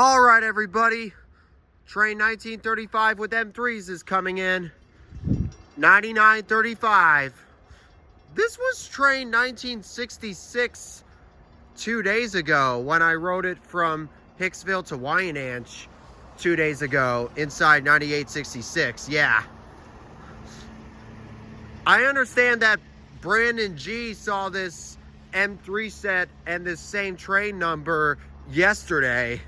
All right, everybody. Train 1935 with M3s is coming in. 9935. This was train 1966 2 days ago when I rode it from Hicksville to Wyandanch 2 days ago inside 9866. Yeah. I understand that Brandon G saw this M3 set and this same train number yesterday.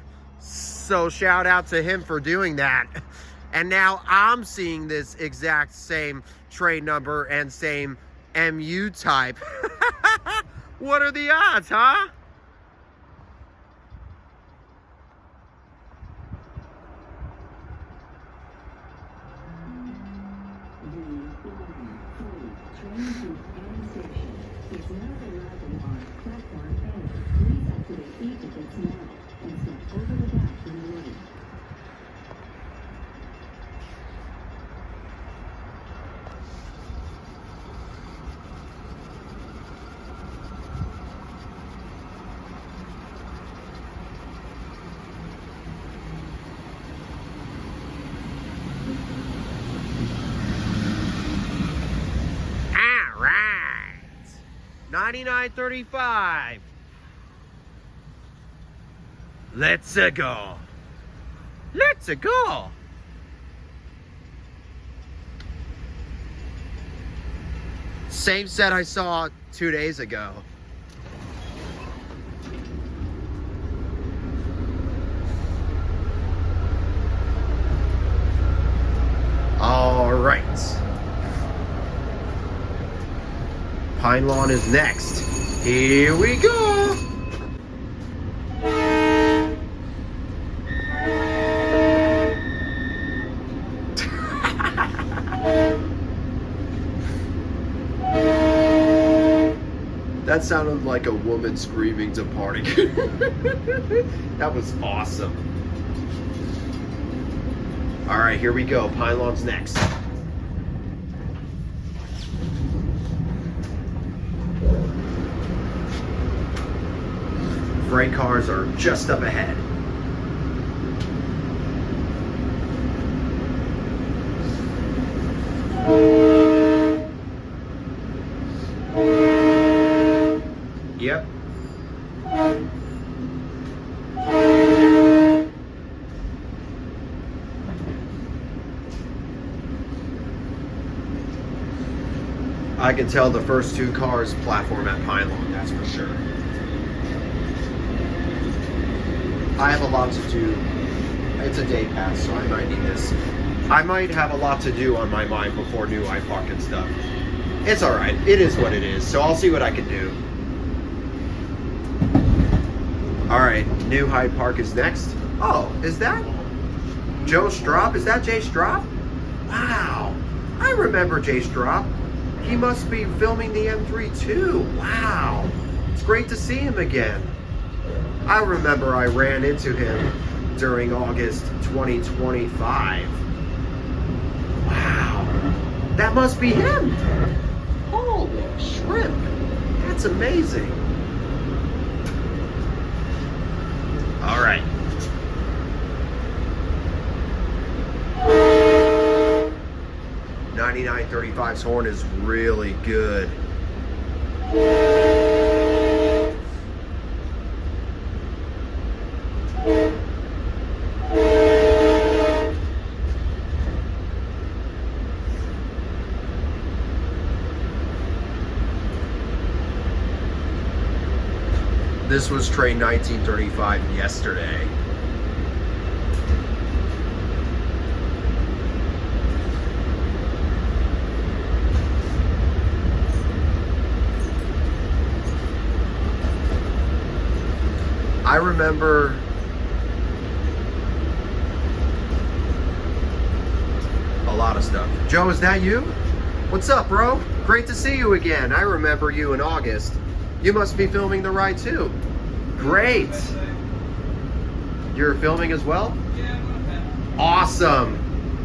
So shout out to him for doing that. And now I'm seeing this exact same train number and same MU type. What are the odds, huh? All right, 9935. Let's go. Let's go. Same set I saw 2 days ago. All right. Pine Lawn is next. Here we go. That sounded like a woman screaming departing. That was awesome. All right, here we go. Pine Lawn's next. Freight cars are just up ahead. Yep. I can tell the first two cars platform at Pine Lawn, that's for sure. I have a lot to do. It's a day pass, so I might need this. I might have a lot to do on my mind before new Hyde Park and stuff. It's alright. It is what it is, so I'll see what I can do. Alright, new Hyde Park is next. Oh, is that Joe Straub? Is that Jay Straub? Wow. I remember Jay Straub. He must be filming the M3 too. Wow. It's great to see him again. I remember I ran into him during August 2025. Wow. That must be him. Holy shrimp. That's amazing. All right. .9935's horn is really good. This was train 1935 yesterday. I remember a lot of stuff. Joe, is that you? What's up, bro? Great to see you again. I remember you in August. You must be filming the ride too. Great. You're filming as well? Awesome.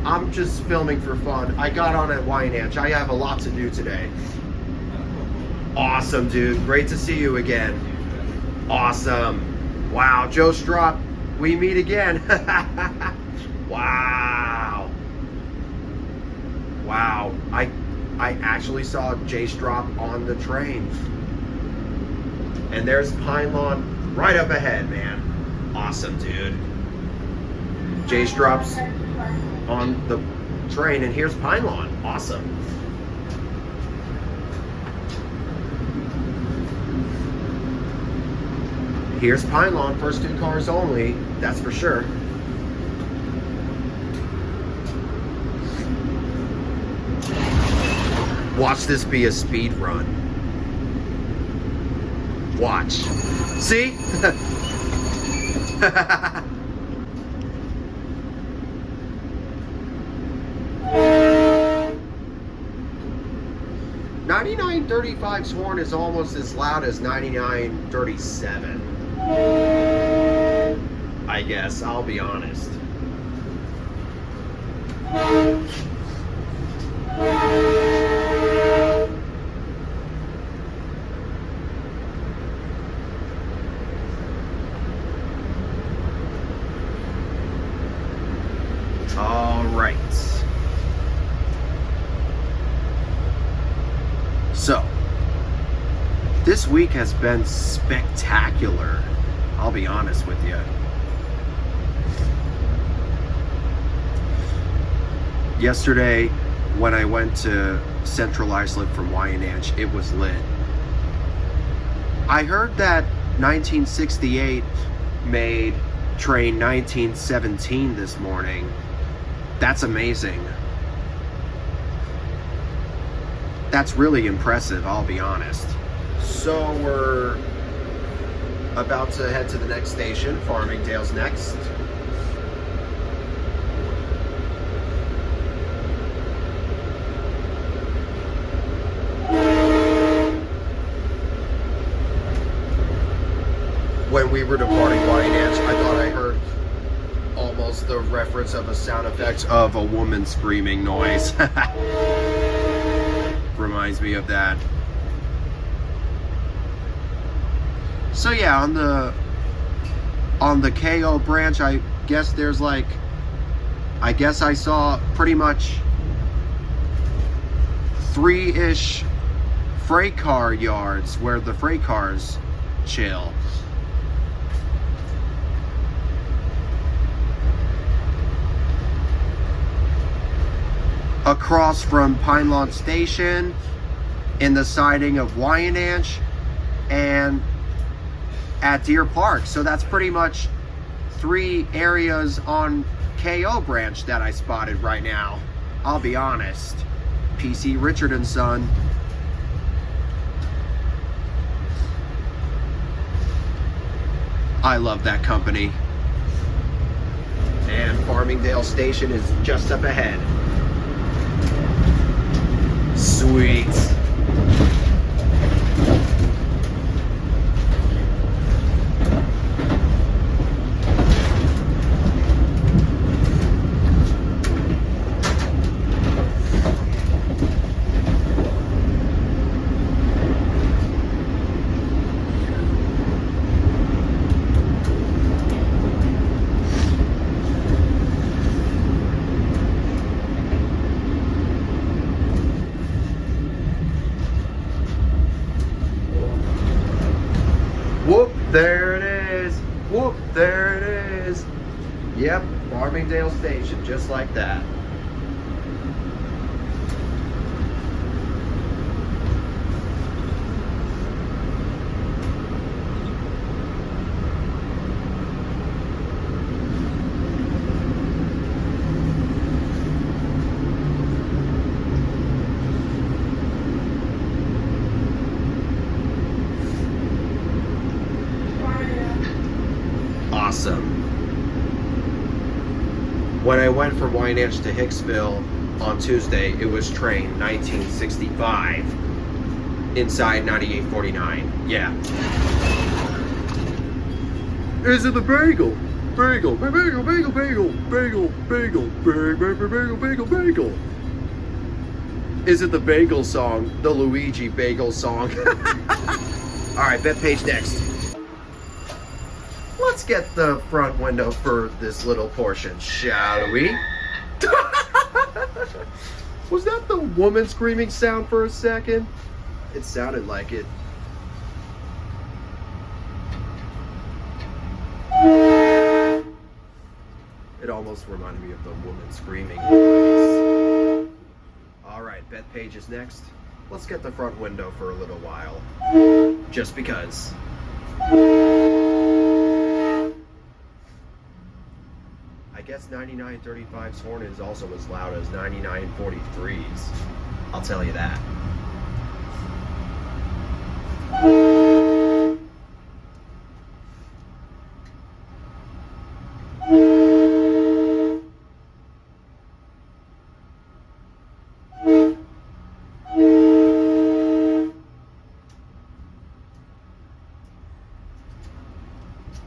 I'm just filming for fun. I got on at Wyandanch. I have a lot to do today. Awesome, dude. Great to see you again. Awesome. Wow, Joe Straub. we meet again. Wow. Wow. I actually saw J Strop on the train. And there's Pine Lawn right up ahead, man. Awesome, dude. J Strop's on the train, and here's Pine Lawn. Awesome. Here's Pine Lawn, first 2 cars only, that's for sure. Watch this be a speed run. Watch. See? 9935's horn is almost as loud as 9937. I guess, I'll be honest. All right. So, this week has been spectacular. I'll be honest with you. Yesterday, when I went to Central Islip from Wyandanch, it was lit. I heard that 1968 made train 1917 this morning. That's amazing. That's really impressive, I'll be honest. So we're about to head to the next station. Farmingdale's next. When we were departing Wyandanch, I thought I heard almost the reference of a sound effect of a woman screaming noise. Reminds me of that. So yeah, on the KO branch, I guess there's like, I guess I saw pretty much 3-ish freight car yards where the freight cars chill. Across from Pine Lawn Station, in the siding of Wyandanch, and at Deer Park. So that's pretty much 3 areas on KO branch that I spotted right now. I'll be honest. PC Richard and Son. I love that company. And Farmingdale Station is just up ahead. Sweet. Whoop, there it is. Whoop, there it is. Yep, Farmingdale Station, just like that. Awesome. When I went from Wyandanch to Hicksville on Tuesday, it was train 1965 inside 9849. Yeah. Is it the bagel? Bagel, bagel, bagel, bagel, bagel, bagel, bagel, bagel, bagel, bagel. Is it the bagel song? The Luigi bagel song. All right, Bethpage next. Let's get the front window for this little portion, shall we? Was that the woman screaming sound for a second? It sounded like it. It almost reminded me of the woman screaming noise. Alright, Bethpage is next. Let's get the front window for a little while. Just because. I guess 9935's horn is also as loud as 9943's. I'll tell you that.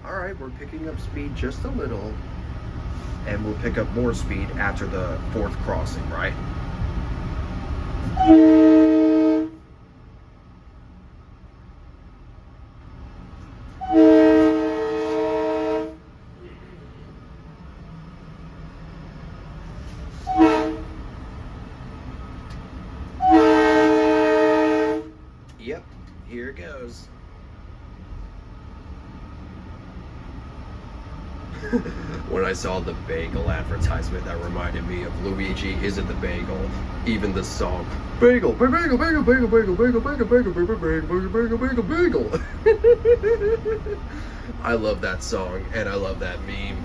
Alright, we're picking up speed just a little. And we'll pick up more speed after the 4th crossing, right? Yep, here it goes. When I saw the bagel advertisement, that reminded me of Luigi Is It the Bagel? Even the song, bagel, bagel, bagel, bagel, bagel, bagel, bagel, bagel, bagel, bagel, bagel, bagel, bagel. I love that song, and I love that meme.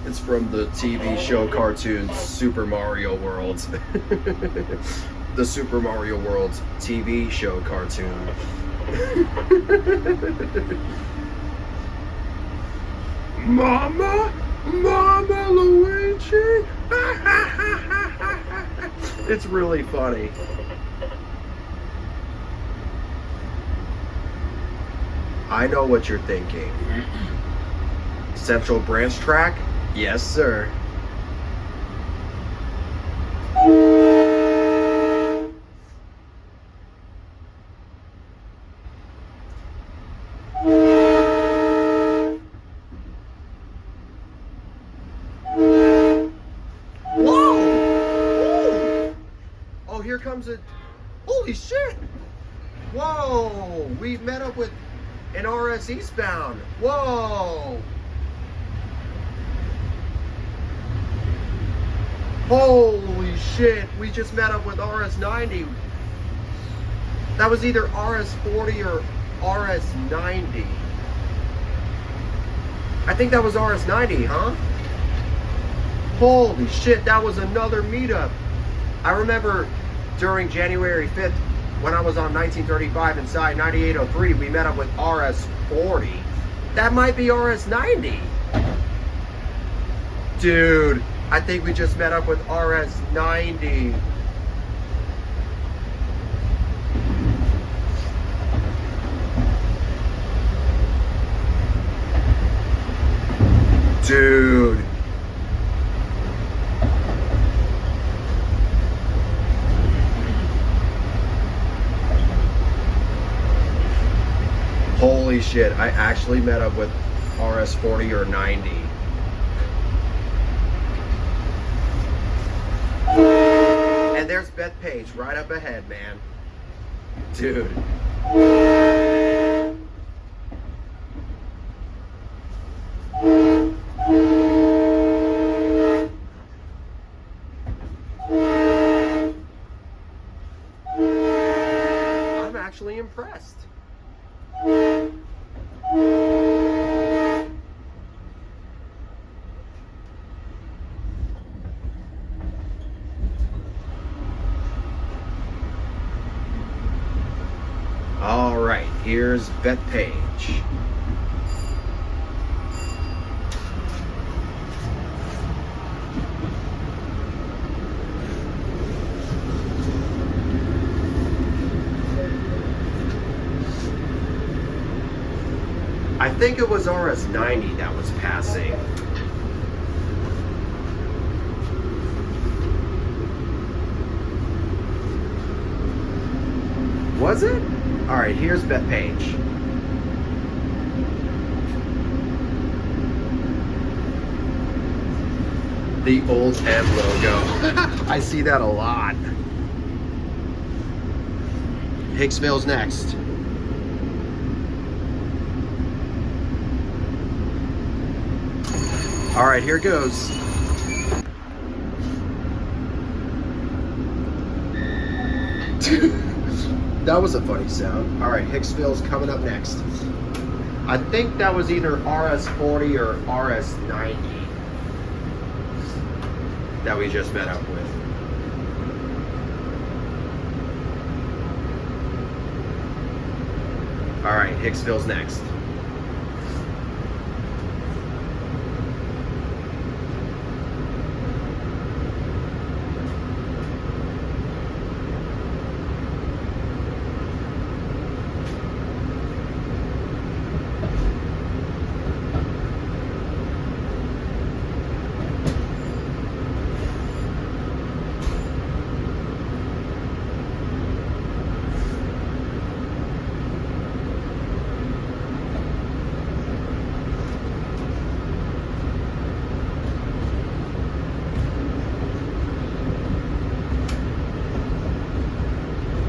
It's from the TV show cartoon Super Mario World. The Super Mario World TV show cartoon. Mama, Mama Luigi. It's really funny. I know what you're thinking. Central Branch track? Yes, sir. Here comes it. Holy shit! Whoa! We met up with an RS eastbound. Whoa! Holy shit! We just met up with RS 90. That was either RS 40 or RS 90. I think that was RS 90, huh? Holy shit! That was another meetup. I remember. During January 5th, when I was on 1935 inside 9803, we met up with RS 40. That might be RS 90. Dude, I think we just met up with RS 90. Dude. Holy shit, I actually met up with RS 40 or 90. And there's Bethpage right up ahead, man. Dude. I'm actually impressed. All right, here's Bethpage. I think it was RS 90 that was passing. Was it? All right, here's Bethpage. The old M logo. I see that a lot. Hicksville's next. All right, here goes. That was a funny sound. All right, Hicksville's coming up next. I think that was either RS40 or RS90 that we just met up with. All right, Hicksville's next.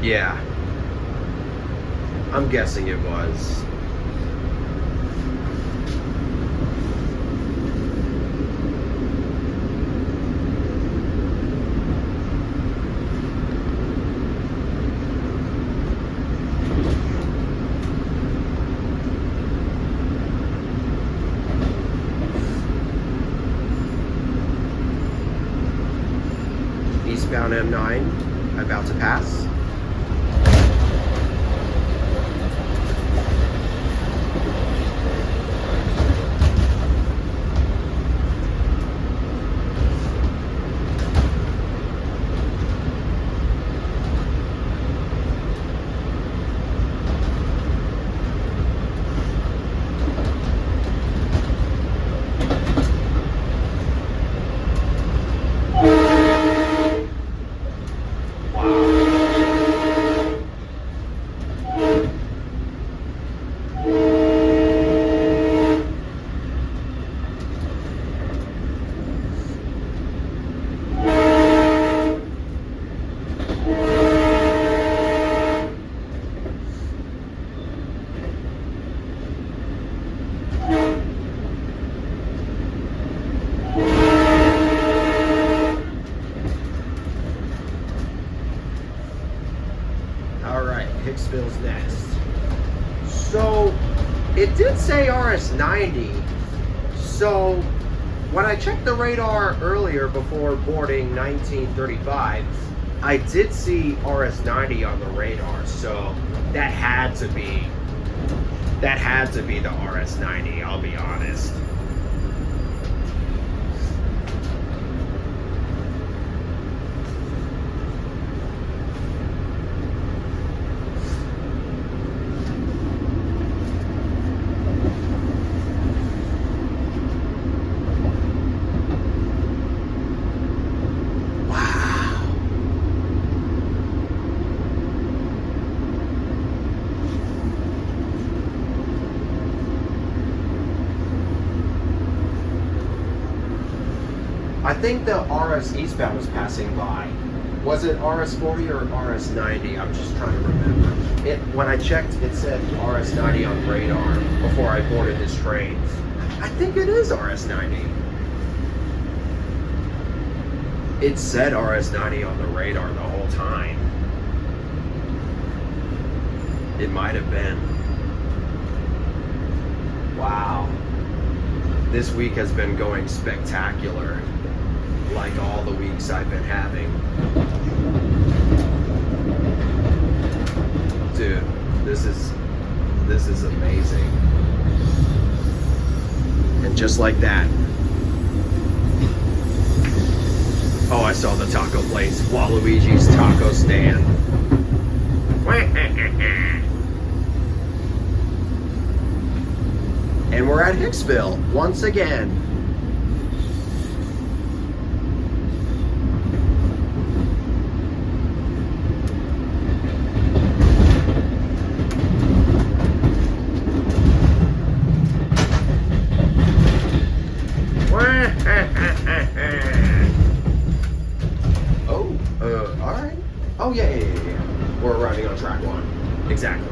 Yeah, I'm guessing it was. Eastbound M9, about to pass. Hicksville's next. So it did say RS90. So when I checked the radar earlier before boarding 1935, I did see RS90 on the radar. So that had to be the RS90, I'll be honest. I think the RS eastbound was passing by. Was it RS40 or RS90? I'm just trying to remember. When I checked, it said RS90 on radar before I boarded this train. I think it is RS90. It said RS90 on the radar the whole time. It might have been. Wow. This week has been going spectacular. Like all the weeks I've been having. Dude, this is amazing. And just like that. Oh, I saw the taco place. Waluigi's taco stand. And we're at Hicksville once again. Oh, yeah. We're arriving on track 1. Exactly.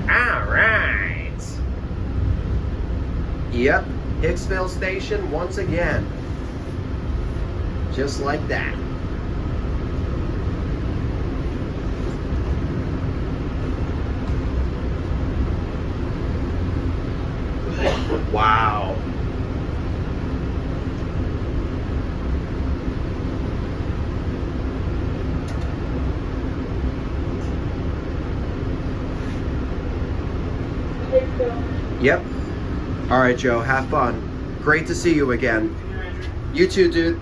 All right. Yep, Hicksville Station once again. Just like that. Wow. Yep. All right, Joe, have fun. Great to see you again. You too, dude.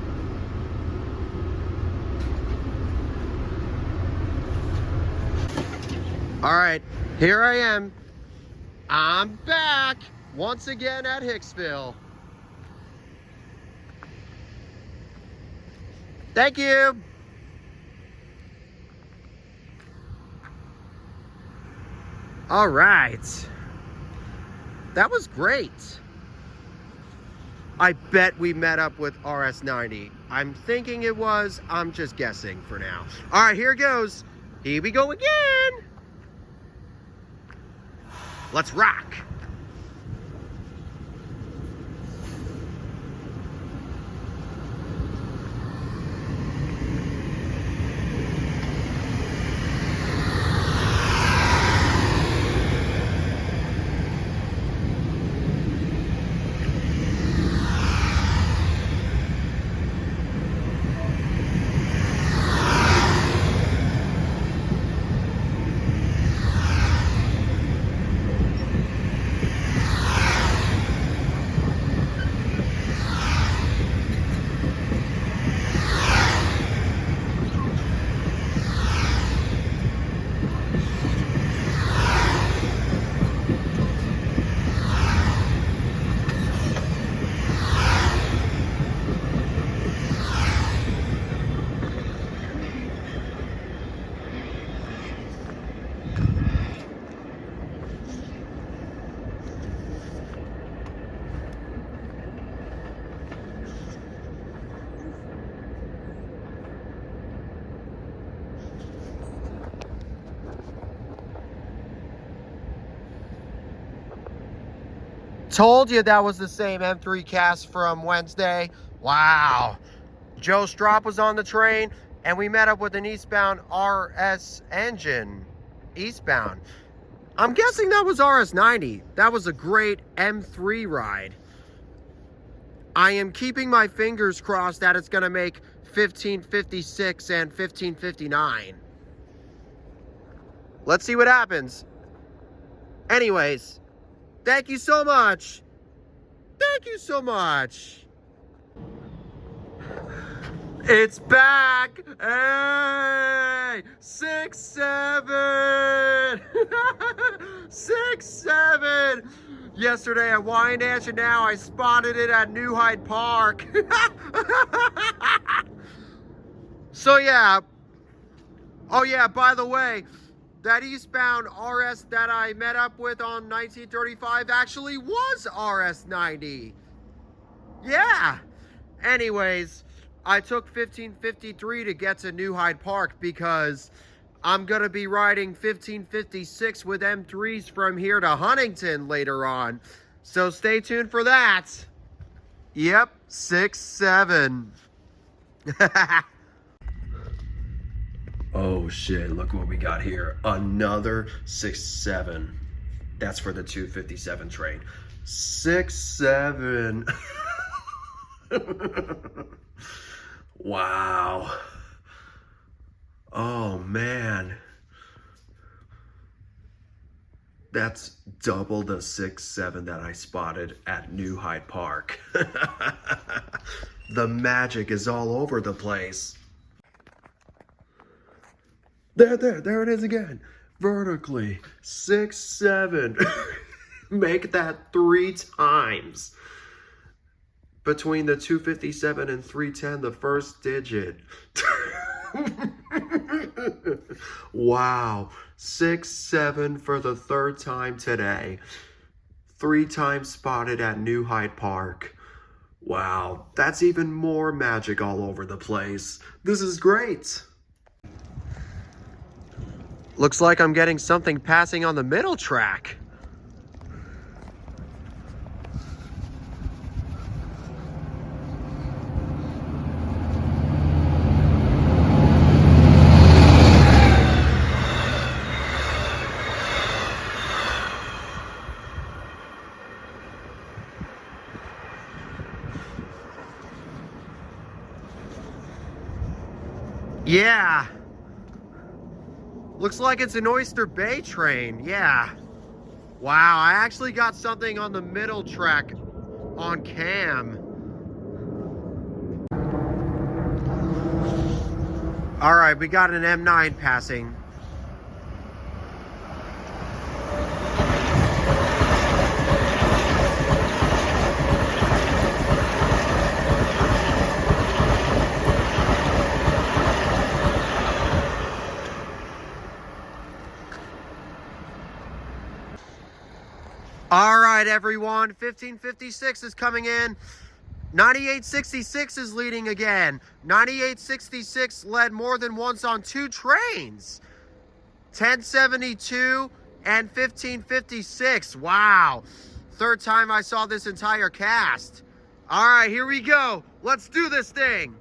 All right, here I am. I'm back once again at Hicksville. Thank you. All right. That was great. I bet we met up with RS90. I'm thinking it was. I'm just guessing for now. All right, here it goes. Here we go again. Let's rock. Told you that was the same M3 cast from Wednesday. Wow. Joe Strop was on the train, and we met up with an eastbound RS engine. Eastbound. I'm guessing that was RS90. That was a great M3 ride. I am keeping my fingers crossed that it's going to make 1556 and 1559. Let's see what happens. Anyways, thank you so much. Thank you so much. It's back. Hey, 6-7. 6-7. Yesterday at Wyandanch, and now I spotted it at New Hyde Park. So yeah. Oh yeah, by the way, that eastbound RS that I met up with on 1935 actually was RS90. Yeah. Anyways, I took 1553 to get to New Hyde Park because I'm going to be riding 1556 with M3s from here to Huntington later on. So stay tuned for that. Yep, 6-7. Oh shit, look what we got here. Another 6-7. That's for the 257 train. 6-7. Wow. Oh man. That's double the 6-7 that I spotted at New Hyde Park. The magic is all over the place. There it is again. Vertically, 6-7. Make that 3 times. Between the 257 and 310, the first digit. Wow. 6-7 for the 3rd time today. 3 times spotted at New Hyde Park. Wow, that's even more magic all over the place. This is great. Looks like I'm getting something passing on the middle track. Yeah. Looks like it's an Oyster Bay train. Yeah. Wow, I actually got something on the middle track on cam. All right, we got an M9 passing. All right, everyone, 1556 is coming in. 9866 is leading again. 9866 led more than once on 2 trains. 1072 and 1556. Wow. Third time I saw this entire cast. All right, here we go. Let's do this thing.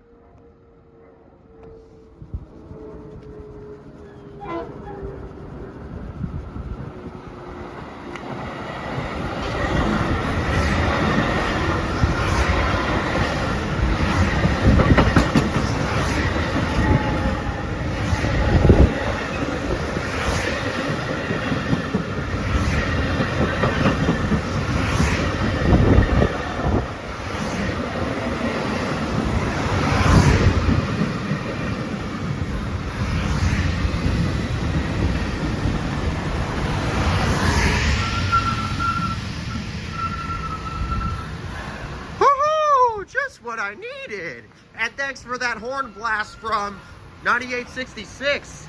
What I needed. And thanks for that horn blast from 9866.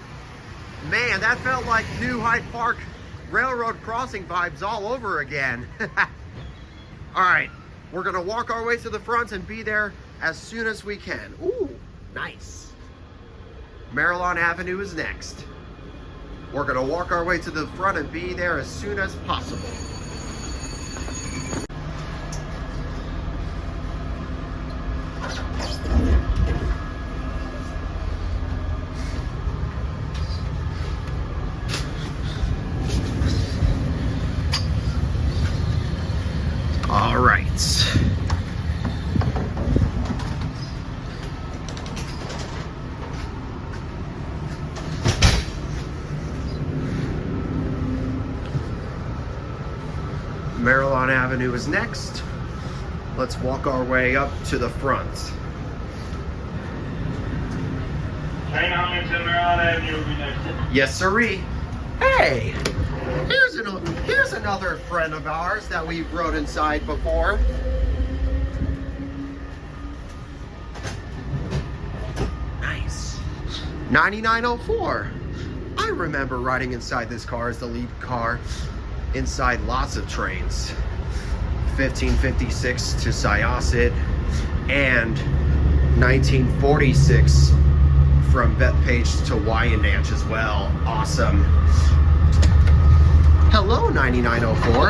Man, that felt like new Hyde Park railroad crossing vibes all over again. All right, we're gonna walk our way to the front and be there as soon as we can. Ooh, nice. Maryland Avenue is next. We're gonna walk our way to the front and be there as soon as possible. All right. Maryland Avenue is next. Let's walk our way up to the front. Huntington, Maryland Avenue will be next. Yessiree. Hey, here's another friend of ours that we rode inside before. Nice. 9904. I remember riding inside this car as the lead car inside lots of trains. 1556 to Syosset and 1946 from Bethpage to Wyandanch as well. Awesome. Hello, 9904.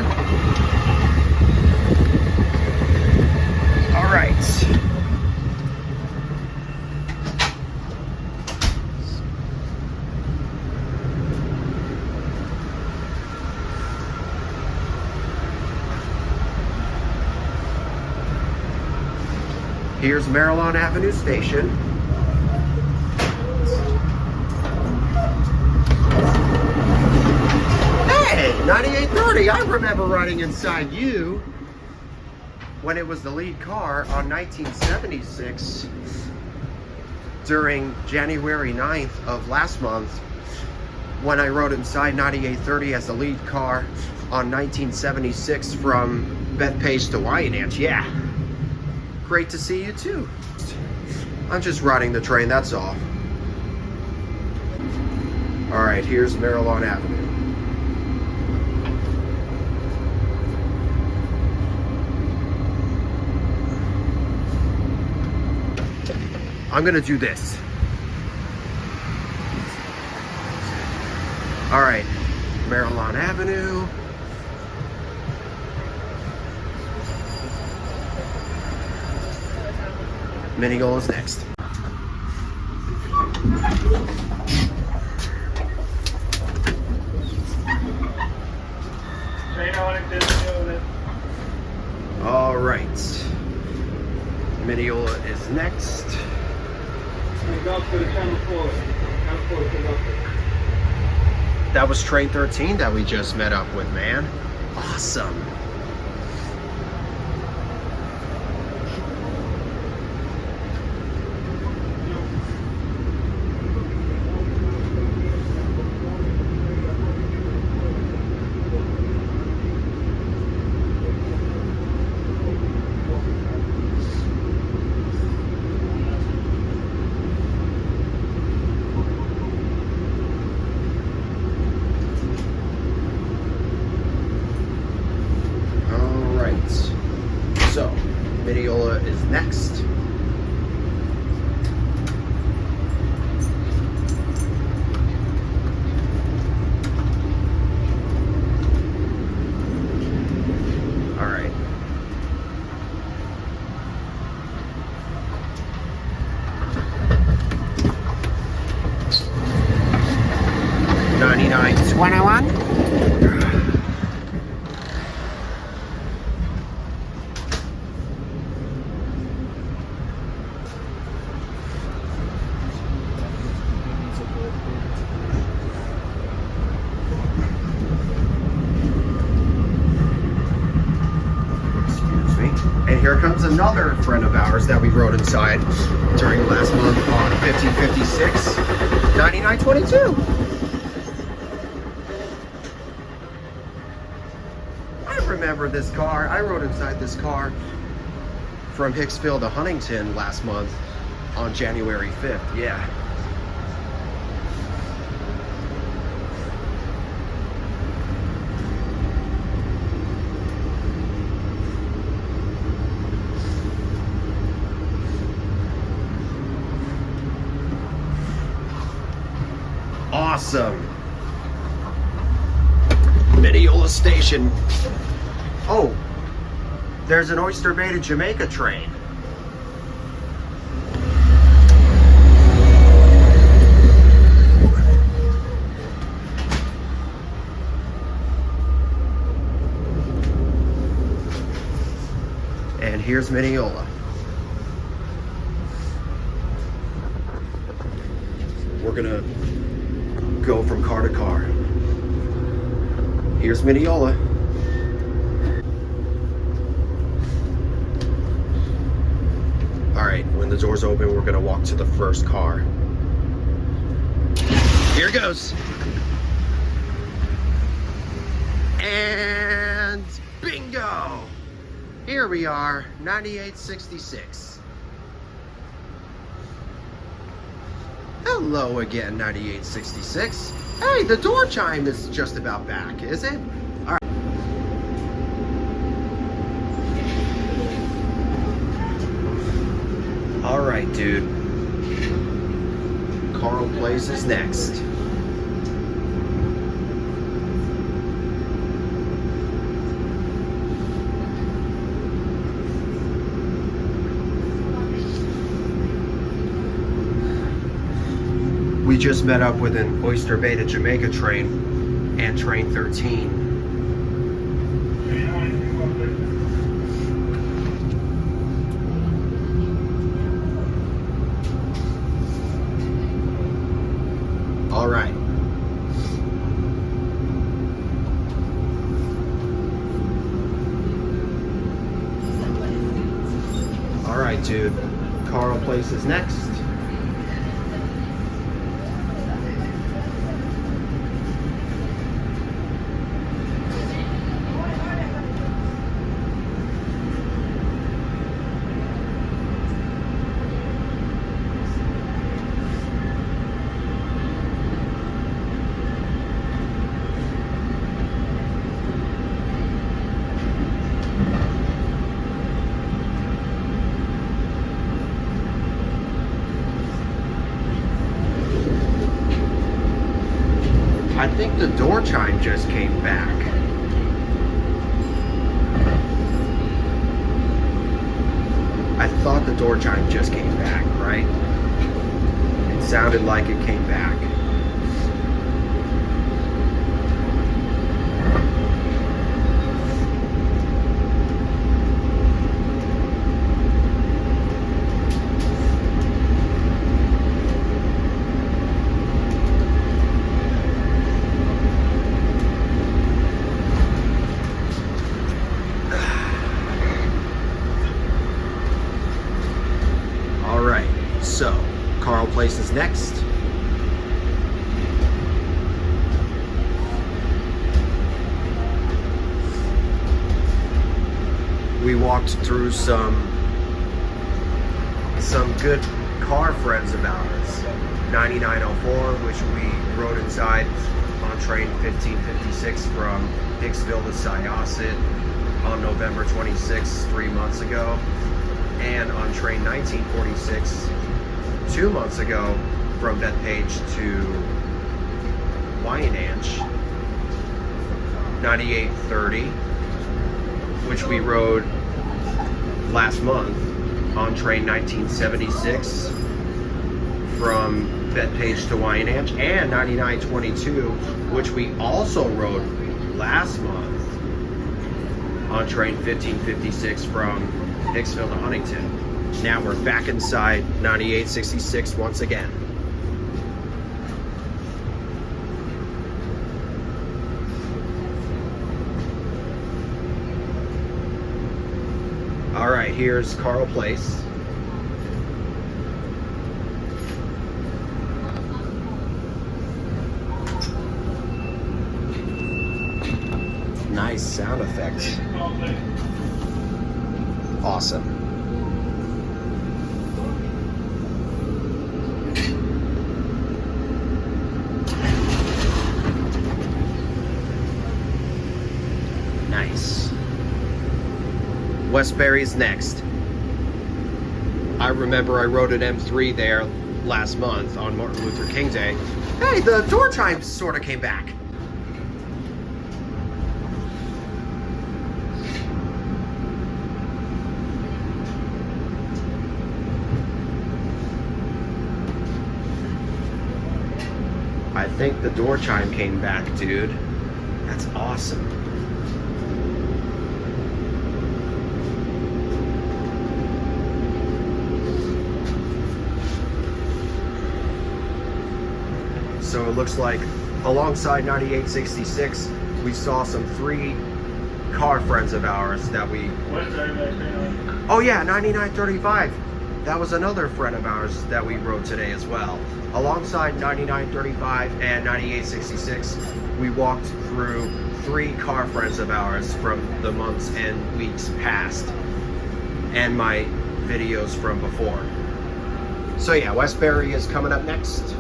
All right. Here's Maryland Avenue Station. Hey, 9830, I remember riding inside you when it was the lead car on 1976 during January 9th of last month when I rode inside 9830 as the lead car on 1976 from Bethpage to Wyandanch. Yeah, great to see you too. I'm just riding the train, that's all. All right, here's Maryland Avenue. I'm gonna do this. All right, Maryland Avenue. Mineola's next. All right, Mineola is next. That was train 13 that we just met up with, man. Awesome. So, Mineola is next. All right. $99.21. And here comes another friend of ours that we rode inside during last month on 1556, $99.22. I remember this car. I rode inside this car from Hicksville to Huntington last month on January 5th. Yeah. Awesome. Mineola Station. Oh, there's an Oyster Bay to Jamaica train. And here's Mineola. We're gonna go from car to car. Here's Mineola. All right, when the doors open, we're gonna walk to the first car. Here goes. And bingo! Here we are, 9866. Hello again, 9866. Hey, the door chime is just about back, is it? All right. All right, dude. Carl Place is next. We just met up with an Oyster Bay to Jamaica train and train 13. All right. All right, dude. Carl Place is next. the door chime just came back. I thought the door chime just came back, right? It sounded like it came back. So, Carl Place is next. We walked through some good car friends of ours. 9904, which we rode inside on train 1556 from Hicksville to Syosset on November 26th, 3 months ago. And on train 1946, 2 months ago, from Bethpage to Wyandanch. 9830, which we rode last month on train 1976 from Bethpage to Wyandanch, and 9922, which we also rode last month on train 1556 from Hicksville to Huntington. Now we're back inside 9866 once again. All right, here's Carl Place. Nice sound effects. Awesome. Nice. Westbury's next. I remember I rode an M3 there last month on Martin Luther King Day. Hey, the door chimes sort of came back. I think the door chime came back, dude. That's awesome. So it looks like alongside 9866, we saw some 3 car friends of ours that we... Oh yeah, 9935. That was another friend of ours that we rode today as well. Alongside 9935 and 9866, we walked through 3 car friends of ours from the months and weeks past, and my videos from before. So yeah, Westbury is coming up next.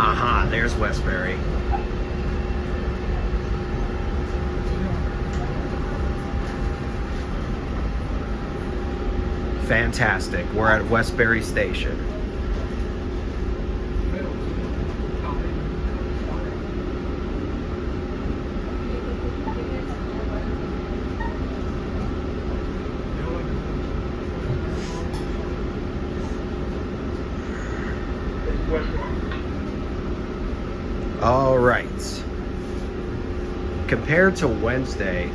Aha, there's Westbury. Fantastic. We're at Westbury Station. All right. Compared to Wednesday,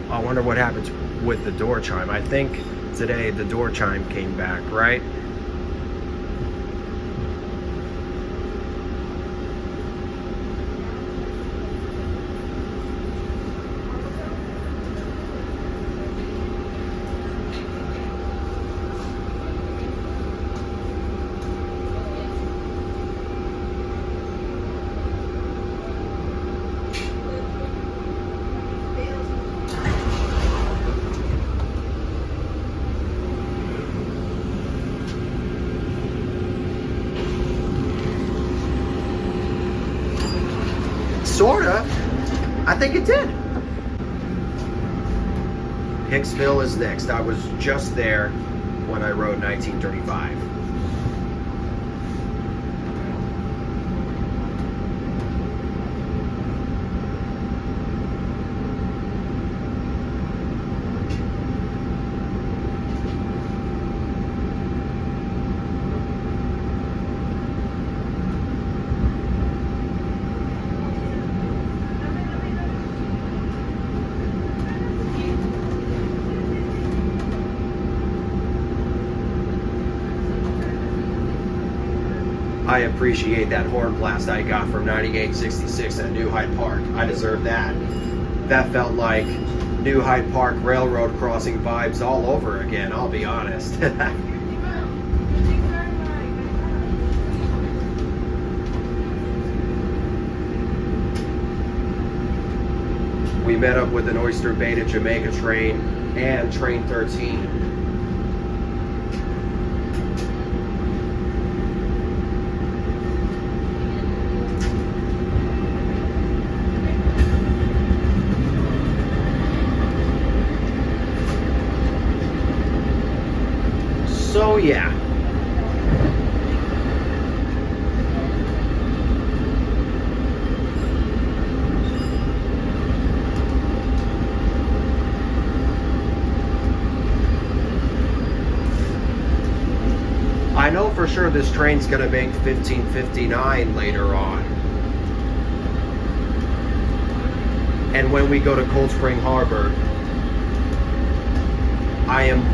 I wonder what happens with the door chime. I think today the door chime came back, right? I think it did. Hicksville is next. I was just there when I rode 1935. I appreciate that horn blast I got from 9866 at New Hyde Park. I deserve that. That felt like New Hyde Park railroad crossing vibes all over again, I'll be honest. We met up with an Oyster Bay to Jamaica train and train 13. So yeah. I know for sure this train's gonna make 1559 later on. And when we go to Cold Spring Harbor, I am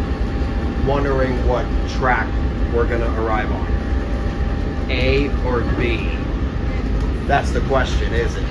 wondering what track we're gonna arrive on. A or B? That's the question, isn't it?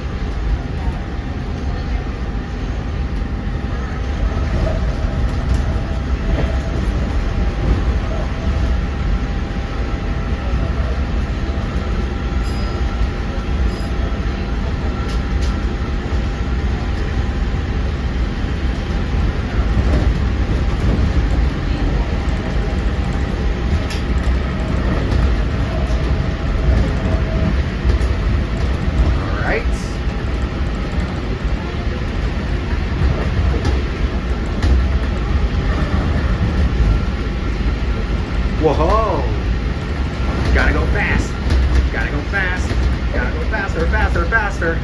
Whoa! Gotta go fast. Gotta go fast. Gotta go faster, faster, faster.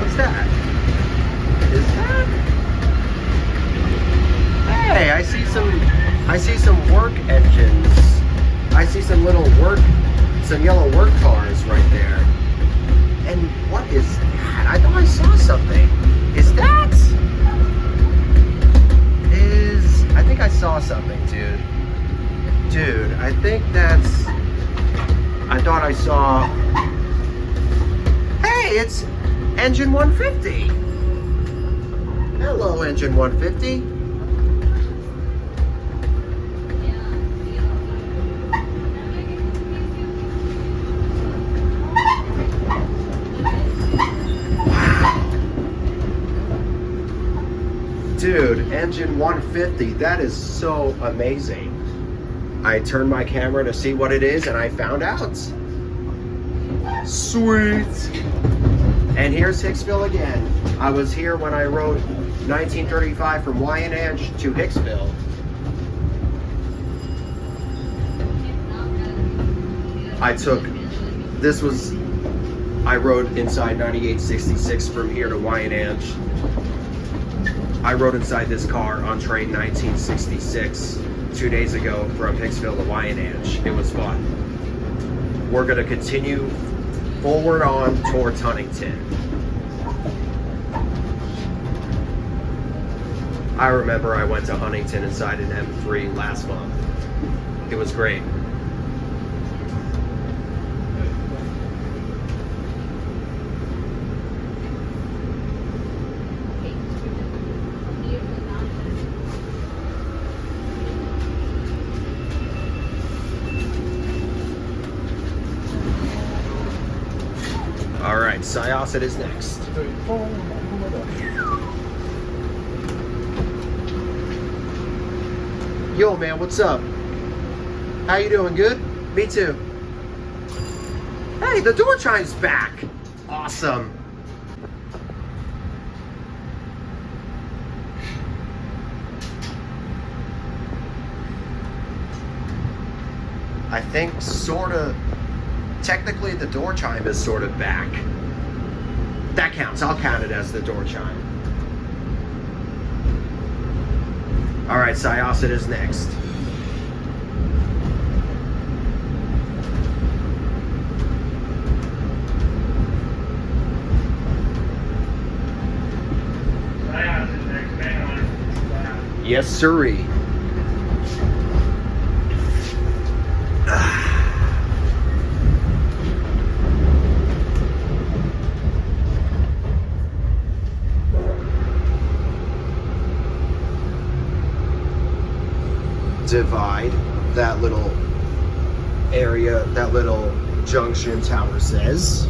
What's that? Is that? Hey, I see some work engines. I see some yellow work cars right there. And what is that? I thought I saw something. Is that? I think I saw something, dude. Dude, I think that's... I thought I saw... Hey, it's Engine 150. Hello, Engine 150. Dude, Engine 150, that is so amazing. I turned my camera to see what it is and I found out. Sweet. And here's Hicksville again. I was here when I rode 1935 from Wyandanch to Hicksville. I rode inside 9866 from here to Wyandanch. I rode inside this car on train 1966 2 days ago from Hicksville to Wyandanch. It was fun. We're gonna continue forward on towards Huntington. I remember I went to Huntington inside an M3 last month. It was great. All right, Syosset is next. Yo, man, what's up? How you doing? Good? Me too. Hey, the door chime's back. Awesome. I think technically the door chime is sort of back. That counts. I'll count it as the door chime. All right, Syosset is next. Yes, sirree. Divide that little area, that little junction, tower says.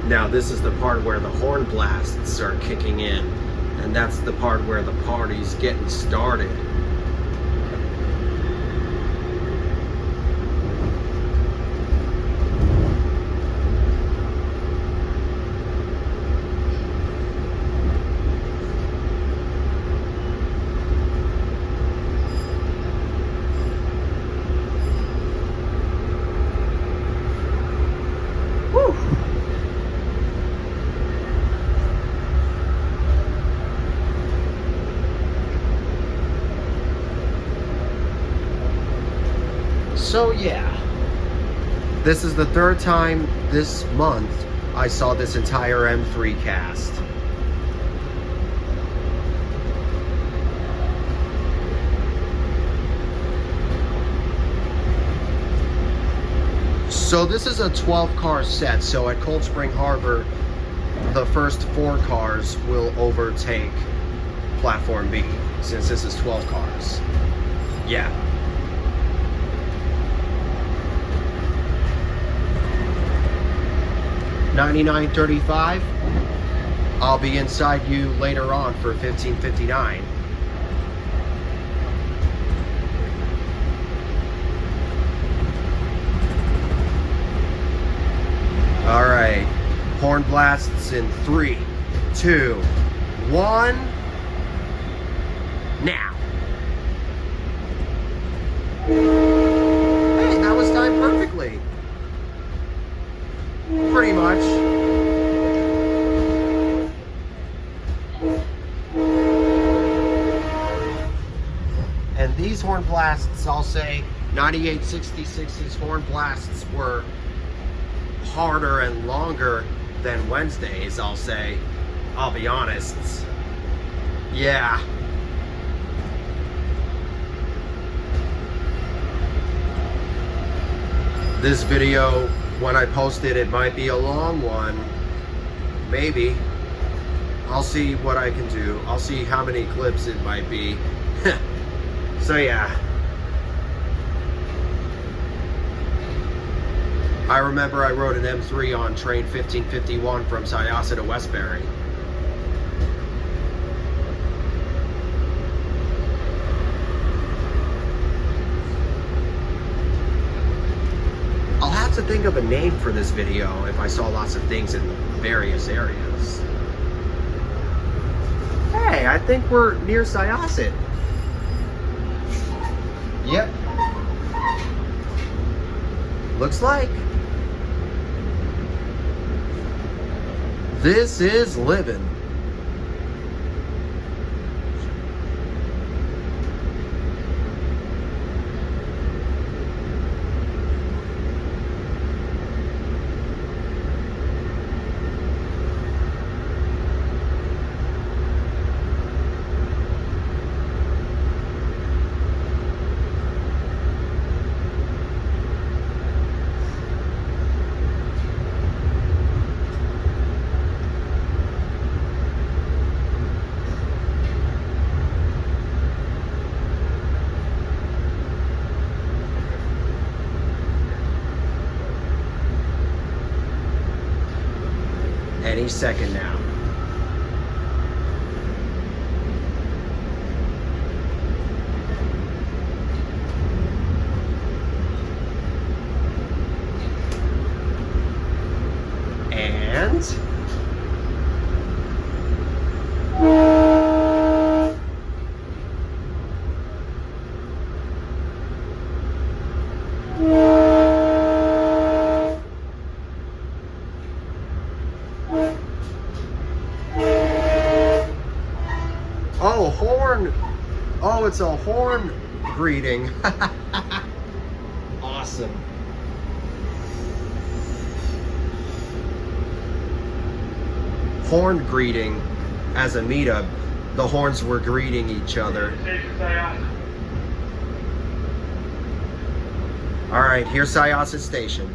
Now this is the part where the horn blasts are kicking in, and that's the part where the party's getting started. So yeah, this is the third time this month I saw this entire M3 cast. So this is a 12-car set, so at Cold Spring Harbor, the first 4 cars will overtake Platform B, since this is 12 cars. Yeah. $99.35. I'll be inside you later on for $15.59. All right, horn blasts in 3, 2, 1. Now. Hey, that was timed perfectly. Pretty much. And these horn blasts, I'll say 9866's horn blasts were harder and longer than Wednesday's, I'll say. I'll be honest. Yeah. This video, when I post it, it might be a long one. Maybe. I'll see what I can do. I'll see how many clips it might be. So yeah. I remember I rode an M3 on train 1551 from Syosset to Westbury. I'll have to think of a name for this video if I saw lots of things in various areas. Hey, I think we're near Syosset. Yep. Looks like. This is living. Any second now. And oh, horn. Oh, it's a horn greeting. Awesome. Horn greeting as a meetup. The horns were greeting each other. All right, here's Syosset Station.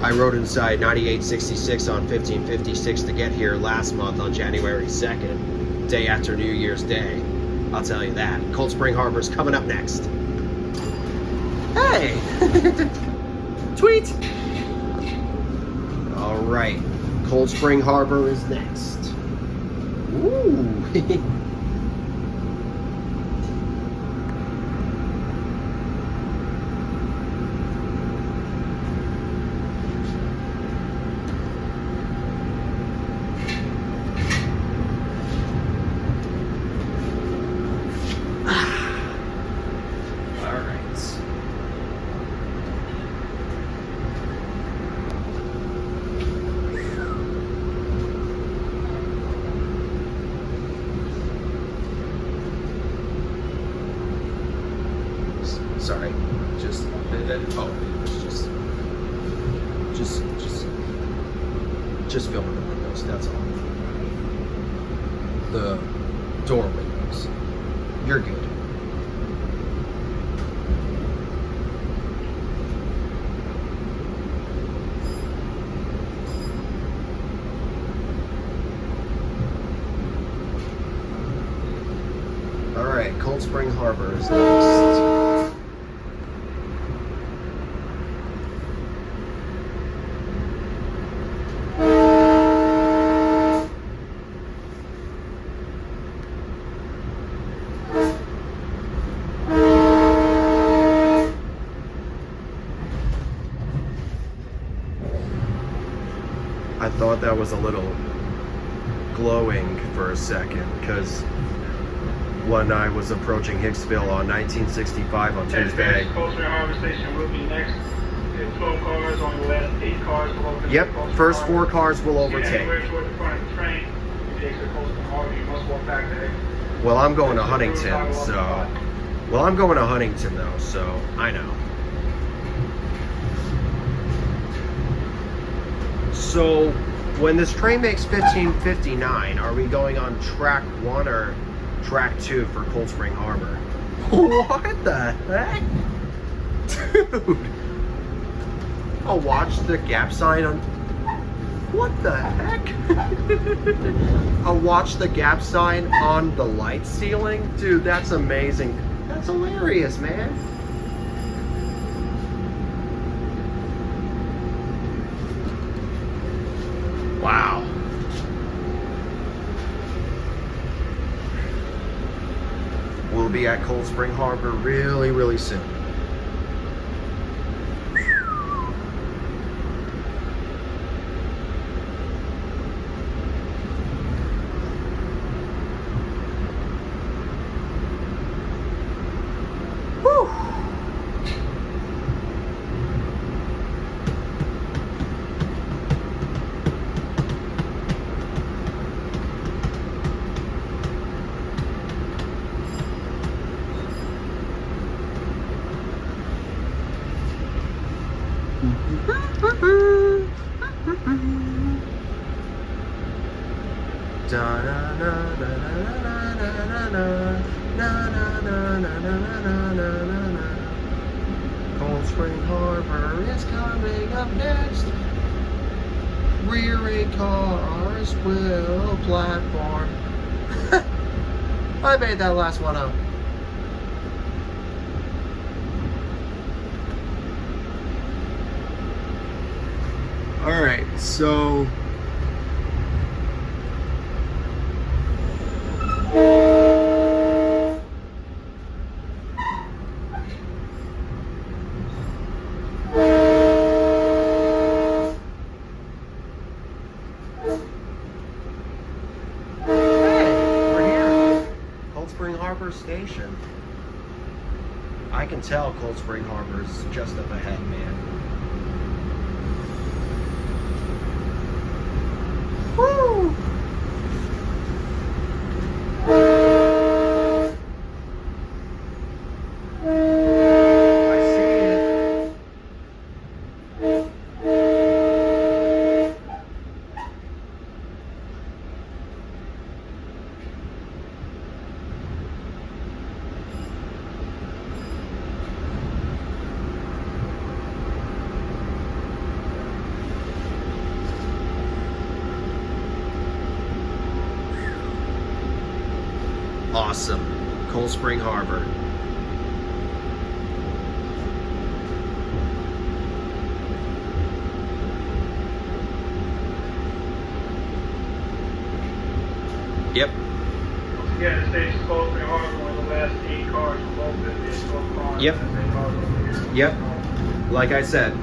I rode inside 9866 on 1556 to get here last month on January 2nd, day after New Year's Day. I'll tell you that. Cold Spring Harbor's coming up next. Hey! Tweet! All right, Cold Spring Harbor is next. Ooh! Sorry, just filming the windows, that's all. The door windows. You're good. All right, Cold Spring Harbor is next. I thought that was a little glowing for a second, because when I was approaching Hicksville on 1965 on Tuesday. Cold Spring Harbor Station will be next. 12 cars on the last 8 cars will overtake. Yep, first 4 cars will overtake. Anywhere toward the front of the train, if you exit Cold Spring Harbor, you must walk back to Hicksville. Well, I'm going to Huntington, so. Well, I'm going to Huntington though, so I know. So, when this train makes 1559, are we going on track 1 or track 2 for Cold Spring Harbor? What the heck? Dude! I'll watch the gap sign on... What the heck? I'll watch the gap sign on the light ceiling? Dude, that's amazing. That's hilarious, man. Wow. We'll be at Cold Spring Harbor really, really soon. Da na na na na na na na na na na na na na. Cold Spring Harbor is coming up next. Rearing cars will platform. I made that last one up. All right, so station. I can tell Cold Spring Harbor's just up ahead, man. Woo! I see it. Awesome. Cold Spring Harbor. Yep. Yeah, the station's Cold Spring Harbor, one of the last 8 cars from both the 12 cars. Yep. Yep. Like I said.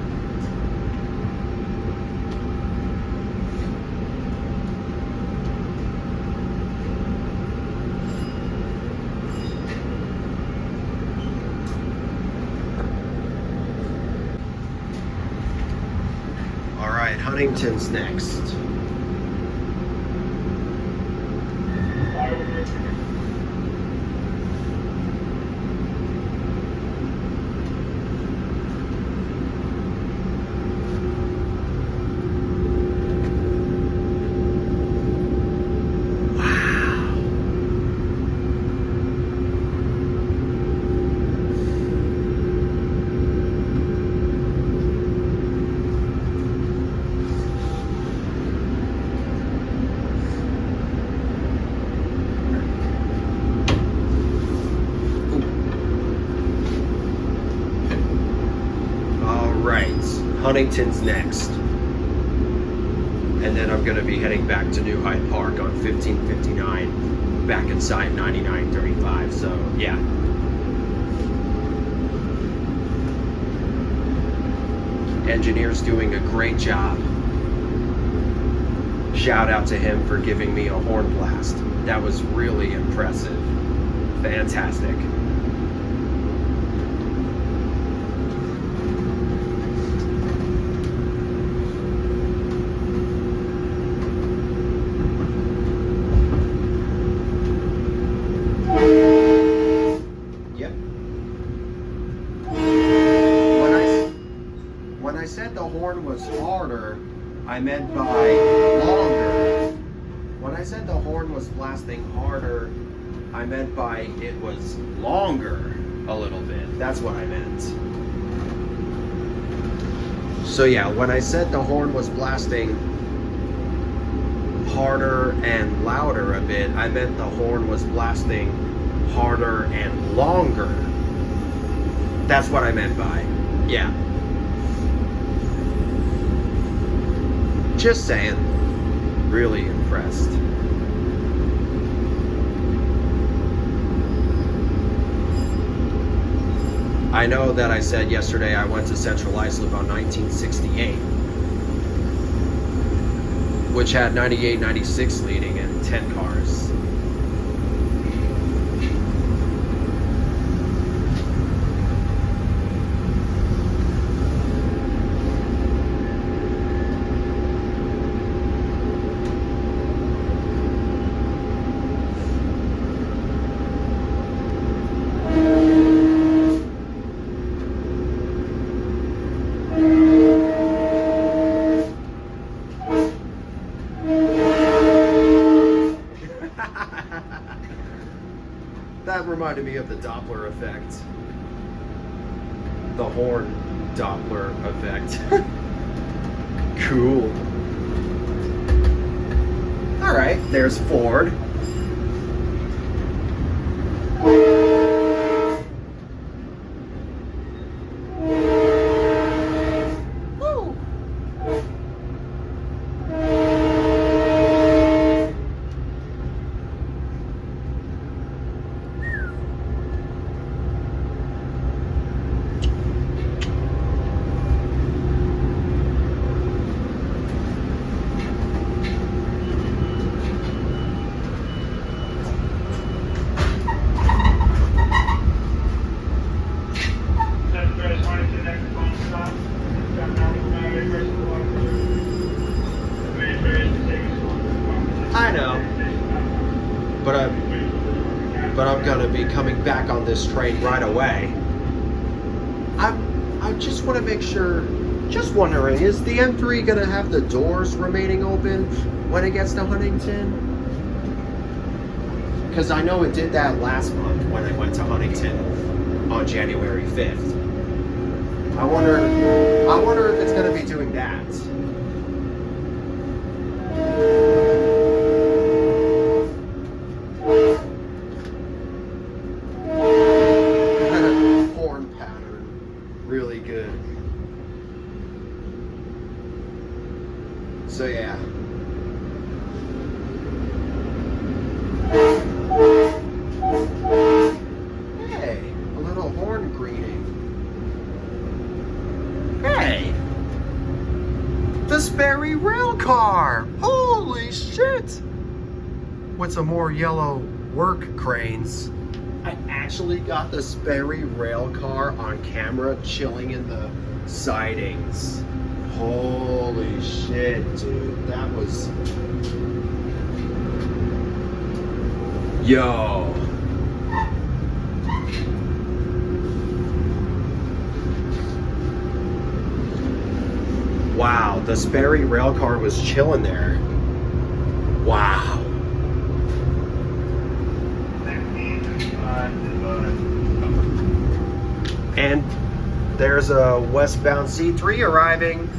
Huntington's next. Huntington's next, and then I'm going to be heading back to New Hyde Park on 1559, back inside 9935. So yeah, engineer's doing a great job. Shout out to him for giving me a horn blast. That was really impressive. Fantastic. I meant by longer. When I said the horn was blasting harder, I meant by it was longer a little bit. That's what I meant. So yeah, when I said the horn was blasting harder and louder a bit, I meant the horn was blasting harder and longer. That's what I meant by, yeah. Just saying, really impressed. I know that I said yesterday I went to Central Islip on 1968, which had 98, 96 leading and 10 cars. That reminded me of the Doppler effect. The horn Doppler effect. Cool. All right, there's Ford. I know, but I'm gonna be coming back on this train right away. I just want to make sure. Just wondering, is the M3 gonna have the doors remaining open when it gets to Huntington? Because I know it did that last month when I went to Huntington on January 5th. I wonder if it's gonna be doing that. Horn pattern, really good. So yeah. Hey, a little horn greeting. Hey, the Sperry Rail Car. Holy shit! With some more yellow work cranes. I actually got the Sperry Rail Car on camera chilling in the sidings. Holy shit, dude. That was... Yo. Wow, the Sperry Rail Car was chilling there. Wow. And there's a westbound C3 arriving.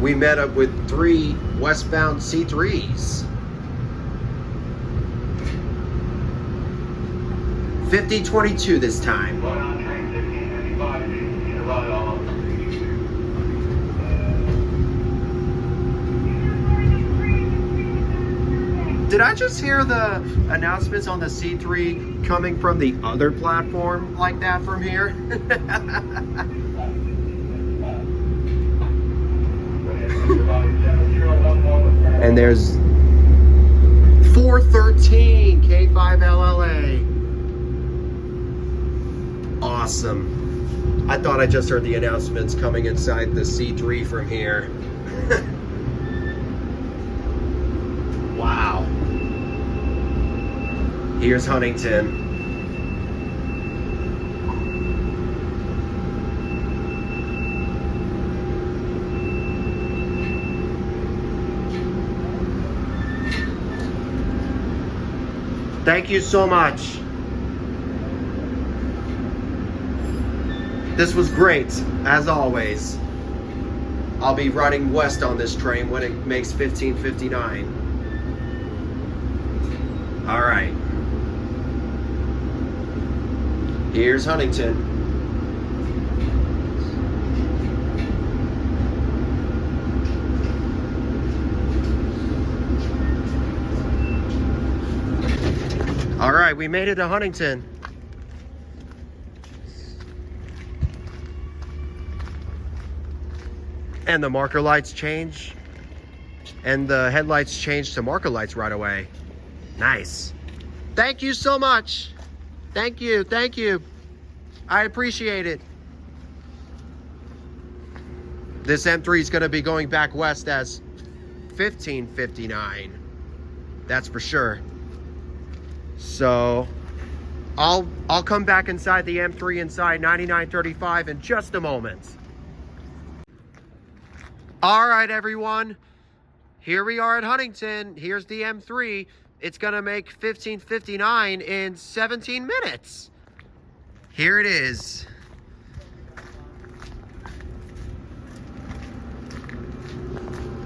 We met up with 3 westbound C3s. 5022 this time. Did I just hear the announcements on the C3 coming from the other platform like that from here? And there's 413 K5LLA. Awesome. I thought I just heard the announcements coming inside the C3 from here. Wow. Here's Huntington. Thank you so much. This was great, as always. I'll be running west on this train when it makes 15:59. All right. Here's Huntington. All right, we made it to Huntington. And the marker lights change. And the headlights change to marker lights right away. Nice. Thank you so much. Thank you, thank you. I appreciate it. This M3 is gonna be going back west as 15:59. That's for sure. So I'll come back inside the M3 inside 9935 in just a moment. All right, everyone. Here we are at Huntington. Here's the M3. it's gonna make 15:59 in 17 minutes. Here it is.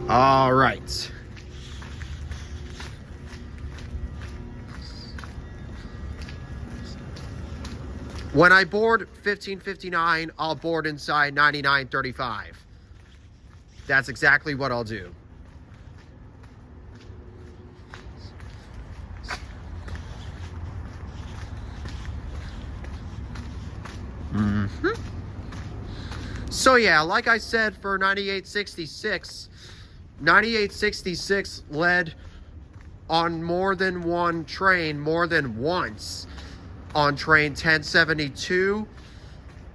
All right. When I board 15:59, I'll board inside 99:35. That's exactly what I'll do. So yeah, like I said, for 9866 led on more than one train, more than once, on train 1072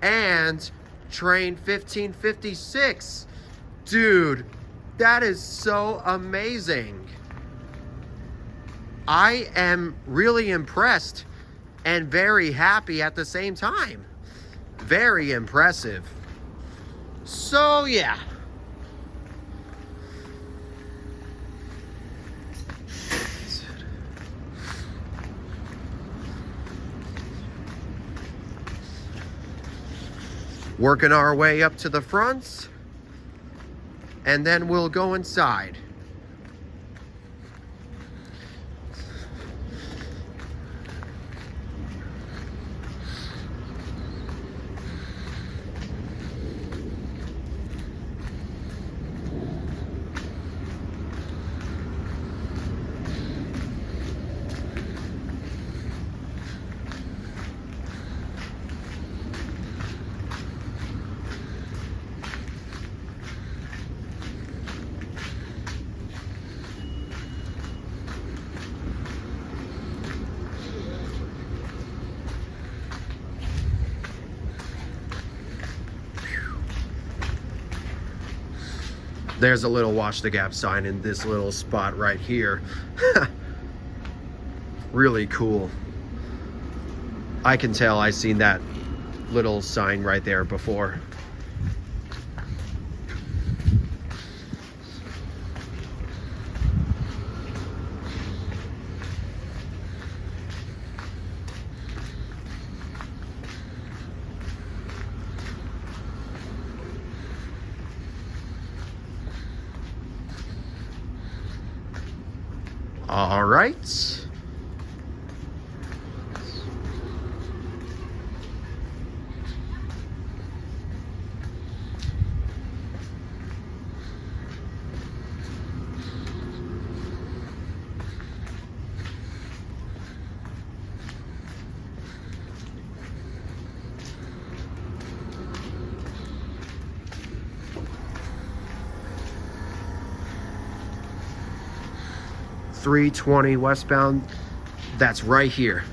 and train 1556. Dude, that is so amazing. I am really impressed and very happy at the same time. Very impressive. So yeah. Working our way up to the front, and then we'll go inside. There's a little Watch the Gap sign in this little spot right here. Really cool. I can tell I've seen that little sign right there before. All right. .320 westbound, that's right here.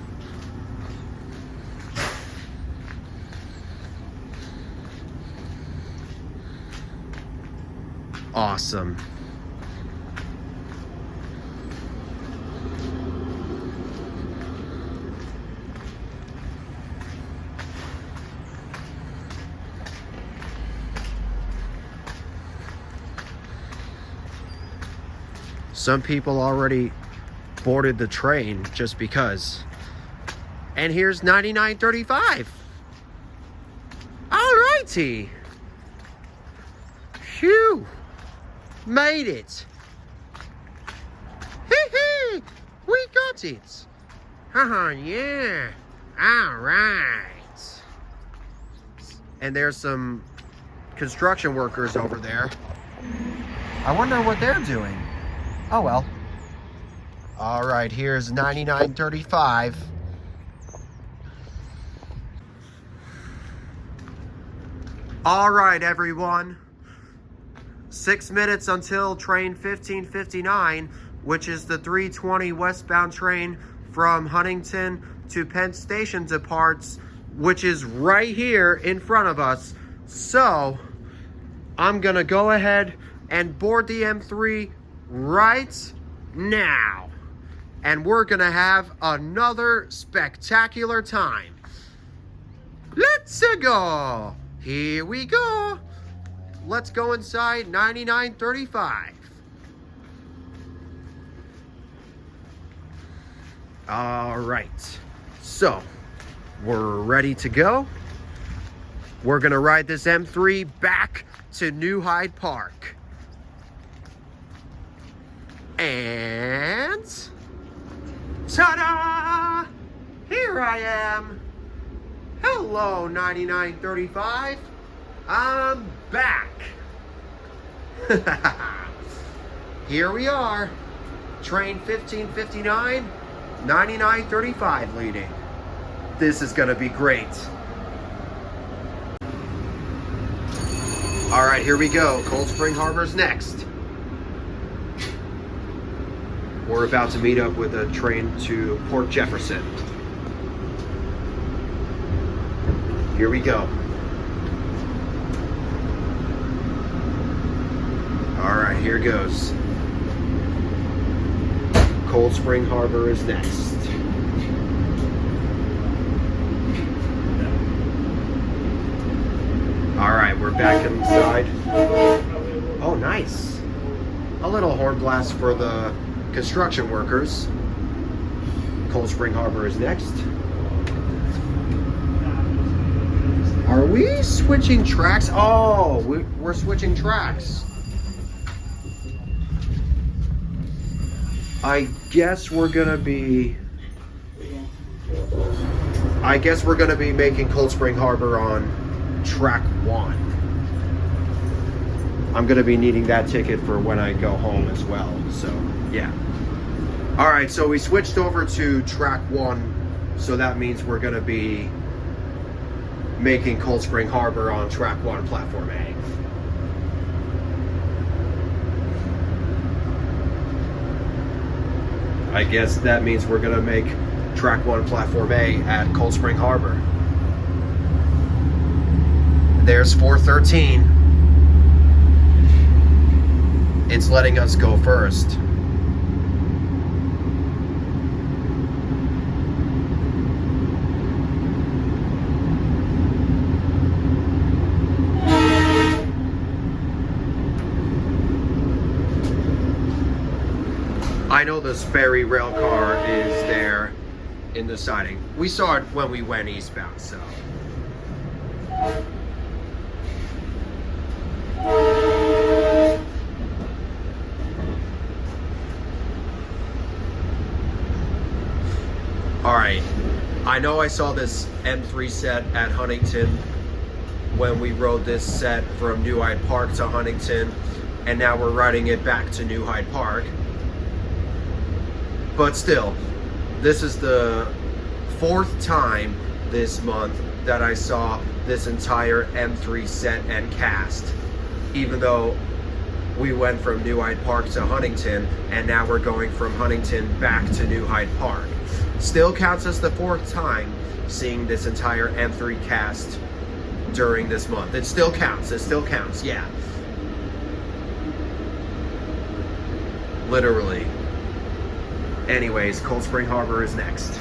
Awesome. Some people already boarded the train just because. And here's 99.35. Alrighty. Phew. Made it. Hee, we got it. Haha, yeah. Alright. And there's some construction workers over there. I wonder what they're doing. Oh well. All right, here's 99.35. All right, everyone. 6 minutes until train 1559, which is the 320 westbound train from Huntington to Penn Station departs, which is right here in front of us. So, I'm gonna go ahead and board the M3 right now, and we're gonna have another spectacular time. Let's go. Here we go. Let's go inside 99.35. All right, so we're ready to go. We're gonna ride this M3 back to New Hyde Park. And ta-da! Here I am. Hello, 9935. I'm back. Here we are. Train 1559, 9935 leading. This is gonna be great. All right, here we go. Cold Spring Harbor's next. We're about to meet up with a train to Port Jefferson. Here we go. All right, here goes. Cold Spring Harbor is next. All right, we're back inside. Oh, nice. A little horn blast for the construction workers. Cold Spring Harbor is next. Are we switching tracks? Oh, we're switching tracks. I guess we're gonna be making Cold Spring Harbor on track 1. I'm gonna be needing that ticket for when I go home as well, so yeah. All right, so we switched over to track 1, so that means we're gonna be making Cold Spring Harbor on track 1, platform A. I guess that means we're gonna make track 1, platform A at Cold Spring Harbor. There's 413. It's letting us go first. I know the Sperry Rail Car is there in the siding. We saw it when we went eastbound, so. All right, I know I saw this M3 set at Huntington when we rode this set from New Hyde Park to Huntington, and now we're riding it back to New Hyde Park. But still, this is the 4th time this month that I saw this entire M3 set and cast, even though we went from New Hyde Park to Huntington, and now we're going from Huntington back to New Hyde Park. Still counts as the 4th time seeing this entire M3 cast during this month. It still counts, yeah. Literally. Anyways, Cold Spring Harbor is next.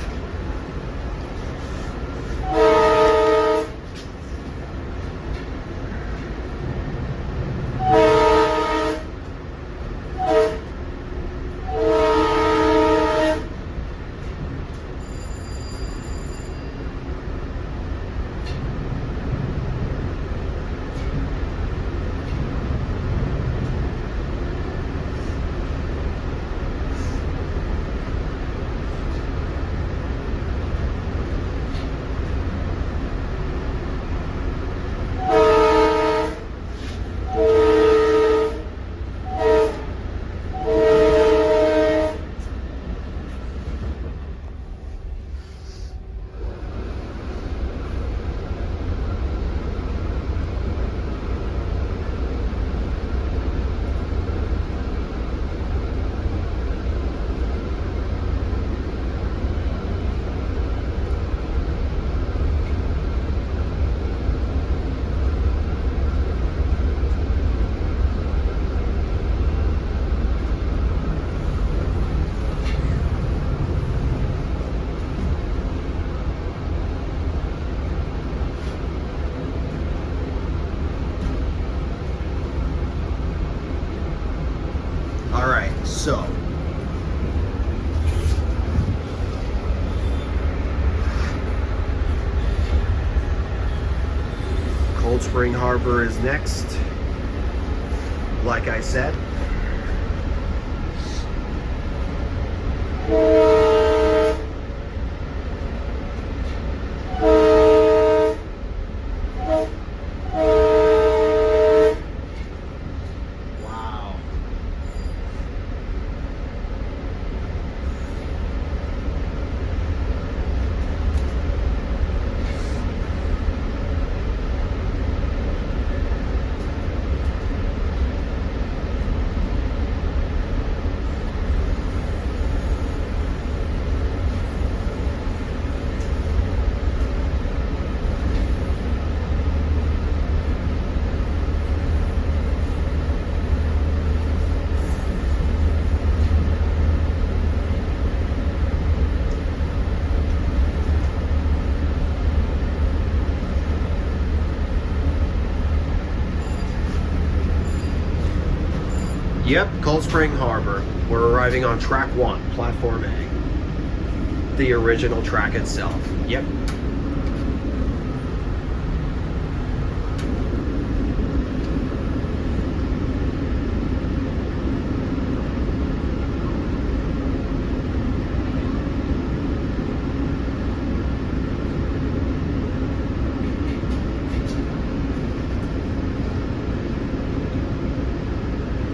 Cold Spring Harbor is next. Like I said. Wow. Yep, Cold Spring Harbor. We're arriving on track 1, platform A. The original track itself. Yep.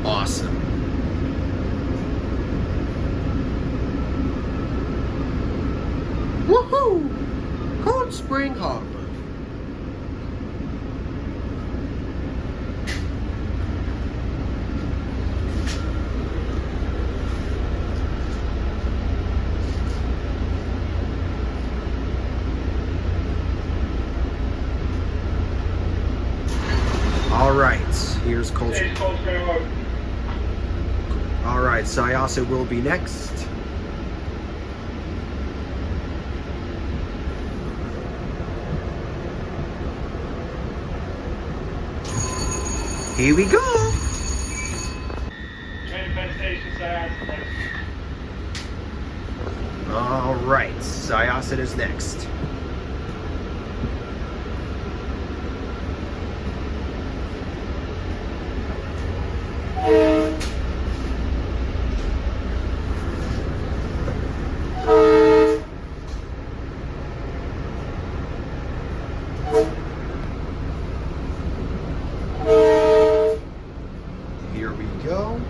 Awesome. Woohoo! Cold Spring Harbor. All right, here's Cold Spring. Cold Spring Harbor. All right, Syosset will be next. Here we go. Penn Station, Syosset next. All right, Syosset is next. Here we go.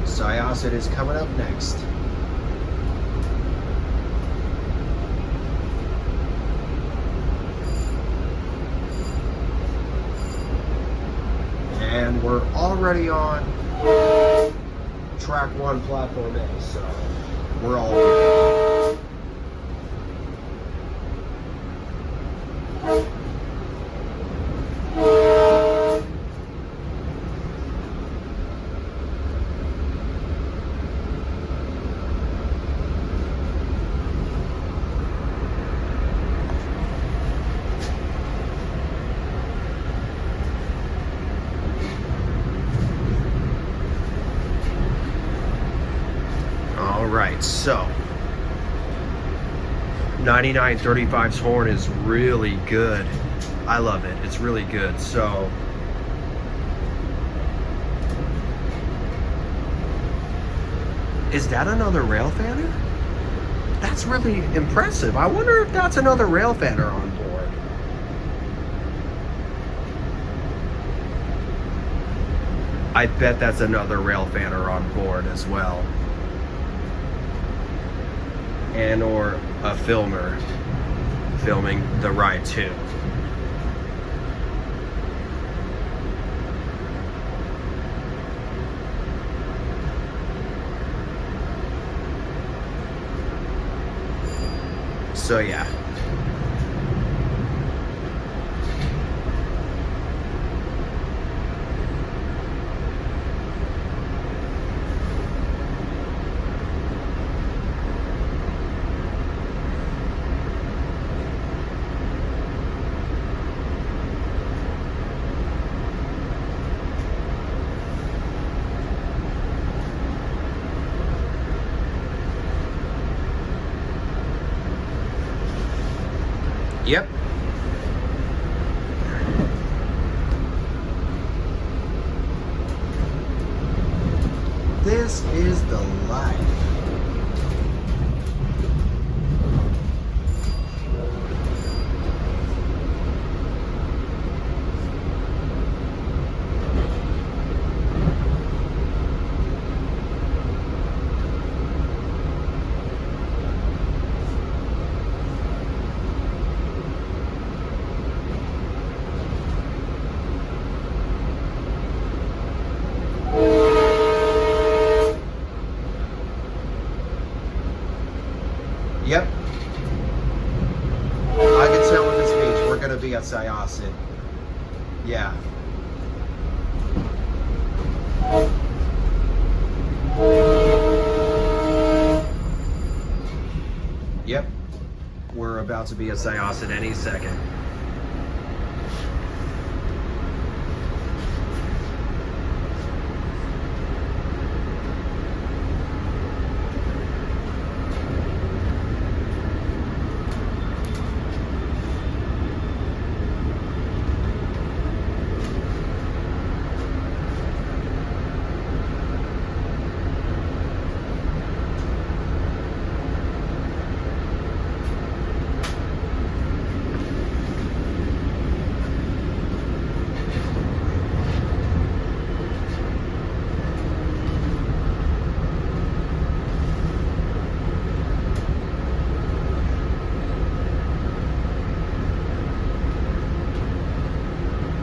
Syosset is coming up next. And we're already on track 1, platform A, so we're all good. All right, so 9935's horn is really good. I love it. It's really good. So is that another Railfanner? That's really impressive. I wonder if that's another Railfanner on board. I bet that's another Railfanner on board as well. And or a filmer filming the ride too. So yeah. This is the life. Yep. I can tell in this beach we're gonna be at Syosset. Yeah. Yep. We're about to be at Syosset any second.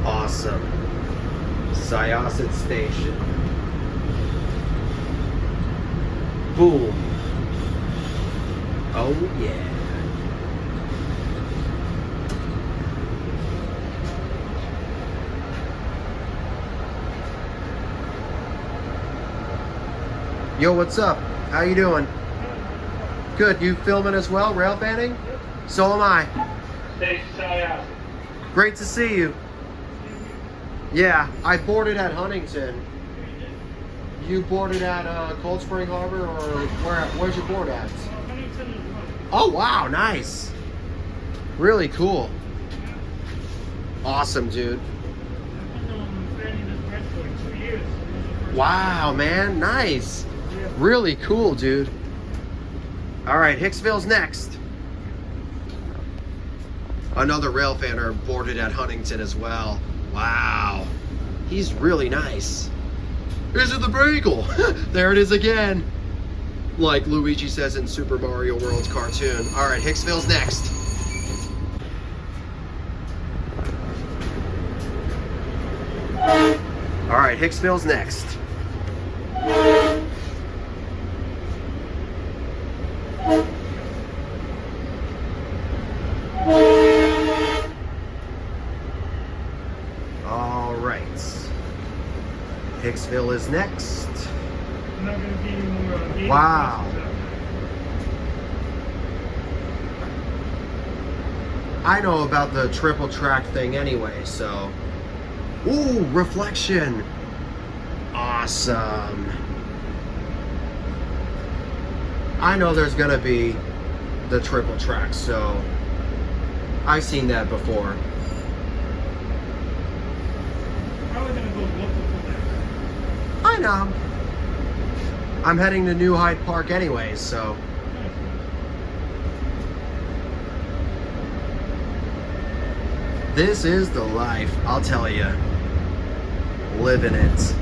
Awesome. Syosset Station. Boom. Oh yeah. Yo, what's up? How you doing? Good. You filming as well, Railfanning? So am I. Station Syosset. Great to see you. Yeah, I boarded at Huntington. You boarded at Cold Spring Harbor, or where's your board at? Oh wow, nice. Really cool. Awesome, dude. Wow, man, nice. Really cool, dude. All right, Hicksville's next. Another Railfanner boarded at Huntington as well. Wow, he's really nice. Is it the bagel? There it is again. Like Luigi says in Super Mario World's cartoon. All right, Hicksville's next. All right, Hicksville's next. All right. Hicksville is next. I'm not going to be any more gated Wow. buses out I know about the triple track thing anyway, so. Ooh, reflection. Awesome. I know there's gonna be the triple track, so I've seen that before. there. Probably going to go local for that. I know. I'm heading to New Hyde Park anyways, so. This is the life, I'll tell you. Living it.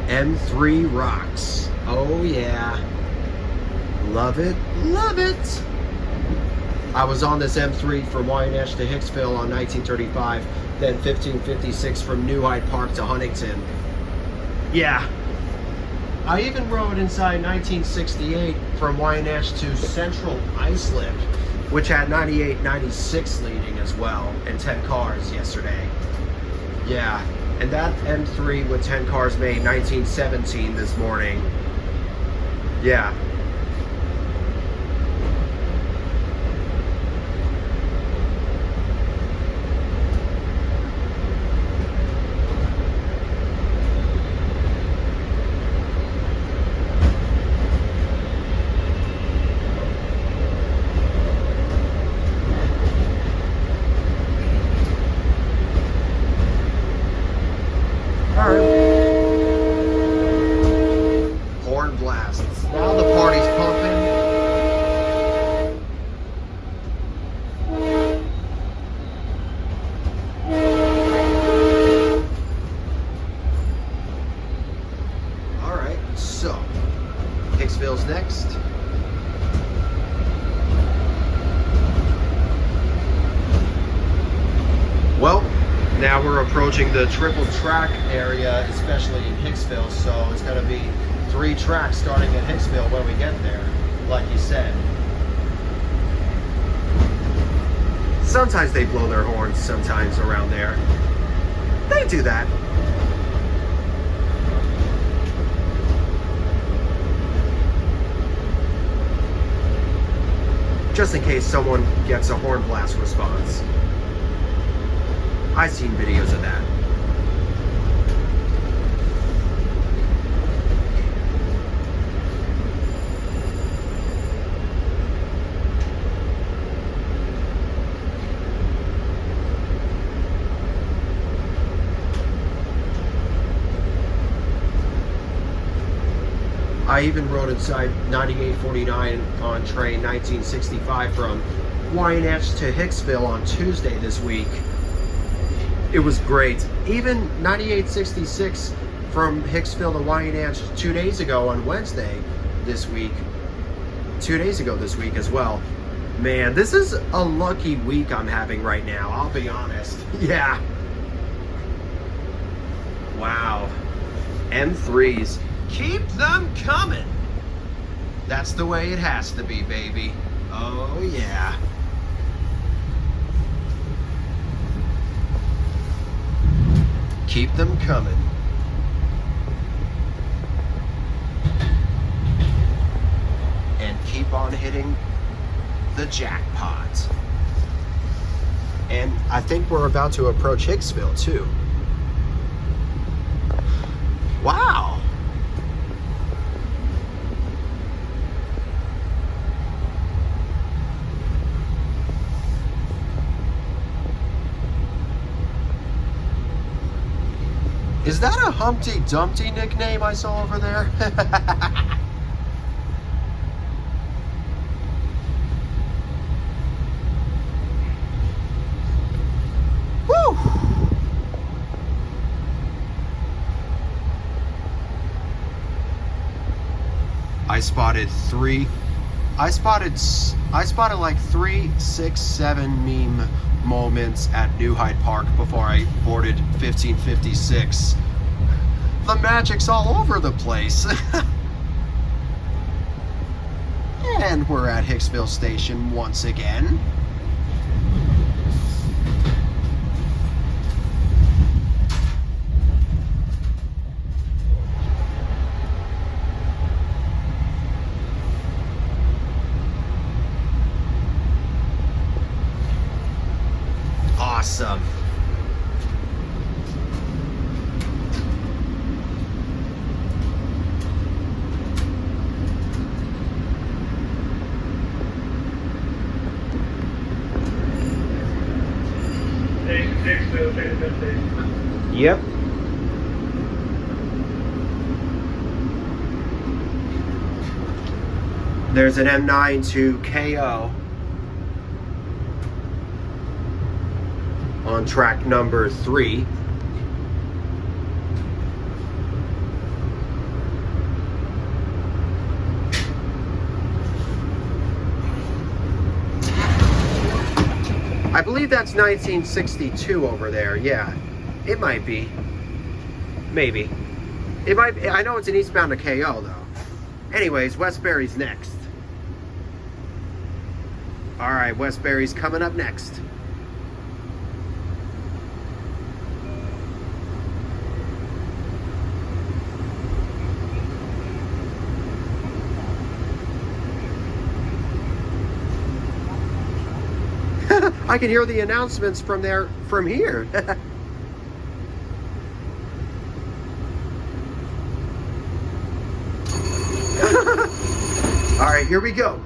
M3 rocks. Oh yeah. Love it. Love it. I was on this M3 from Wyandanch to Hicksville on 1935, then 1556 from New Hyde Park to Huntington. Yeah. I even rode inside 1968 from Wyandanch to Central Islip, which had 98, 96 leading as well, and 10 cars yesterday. Yeah, and that M3 with 10 cars made 1917 this morning. Yeah. Horn blasts. Now the party's pumping. All right, so Hicksville's next. Well, now we're approaching the triple track area, especially in Hicksville, so it's going to be 3 tracks starting at Hicksville when we get there, like you said. Sometimes they blow their horns sometimes around there. They do that. Just in case someone gets a horn blast response. I've seen videos of that. I even rode inside 9849 on train 1965 from Wyandanch to Hicksville on Tuesday this week. It was great. Even 9866 from Hicksville to Wyandanch 2 days ago on Wednesday this week. 2 days ago this week as well. Man, this is a lucky week I'm having right now, I'll be honest. Yeah. Wow. M3s. Keep them coming. That's the way it has to be, baby. Oh, yeah. Keep them coming. And keep on hitting the jackpot. And I think we're about to approach Hicksville too. Wow. Is that a Humpty Dumpty nickname I saw over there? Woo! I spotted like 3, 6, 7 meme moments at New Hyde Park before I boarded 1556. The magic's all over the place. And we're at Hicksville Station once again. Awesome. Yep. There's an M9 to KO on track number 3. believe that's 1962 over there. Yeah, it might be. Maybe. It might be. I know it's an eastbound to KO though. Anyways, Westbury's next. All right, Westbury's coming up next. I can hear the announcements from there, from here. All right, here we go.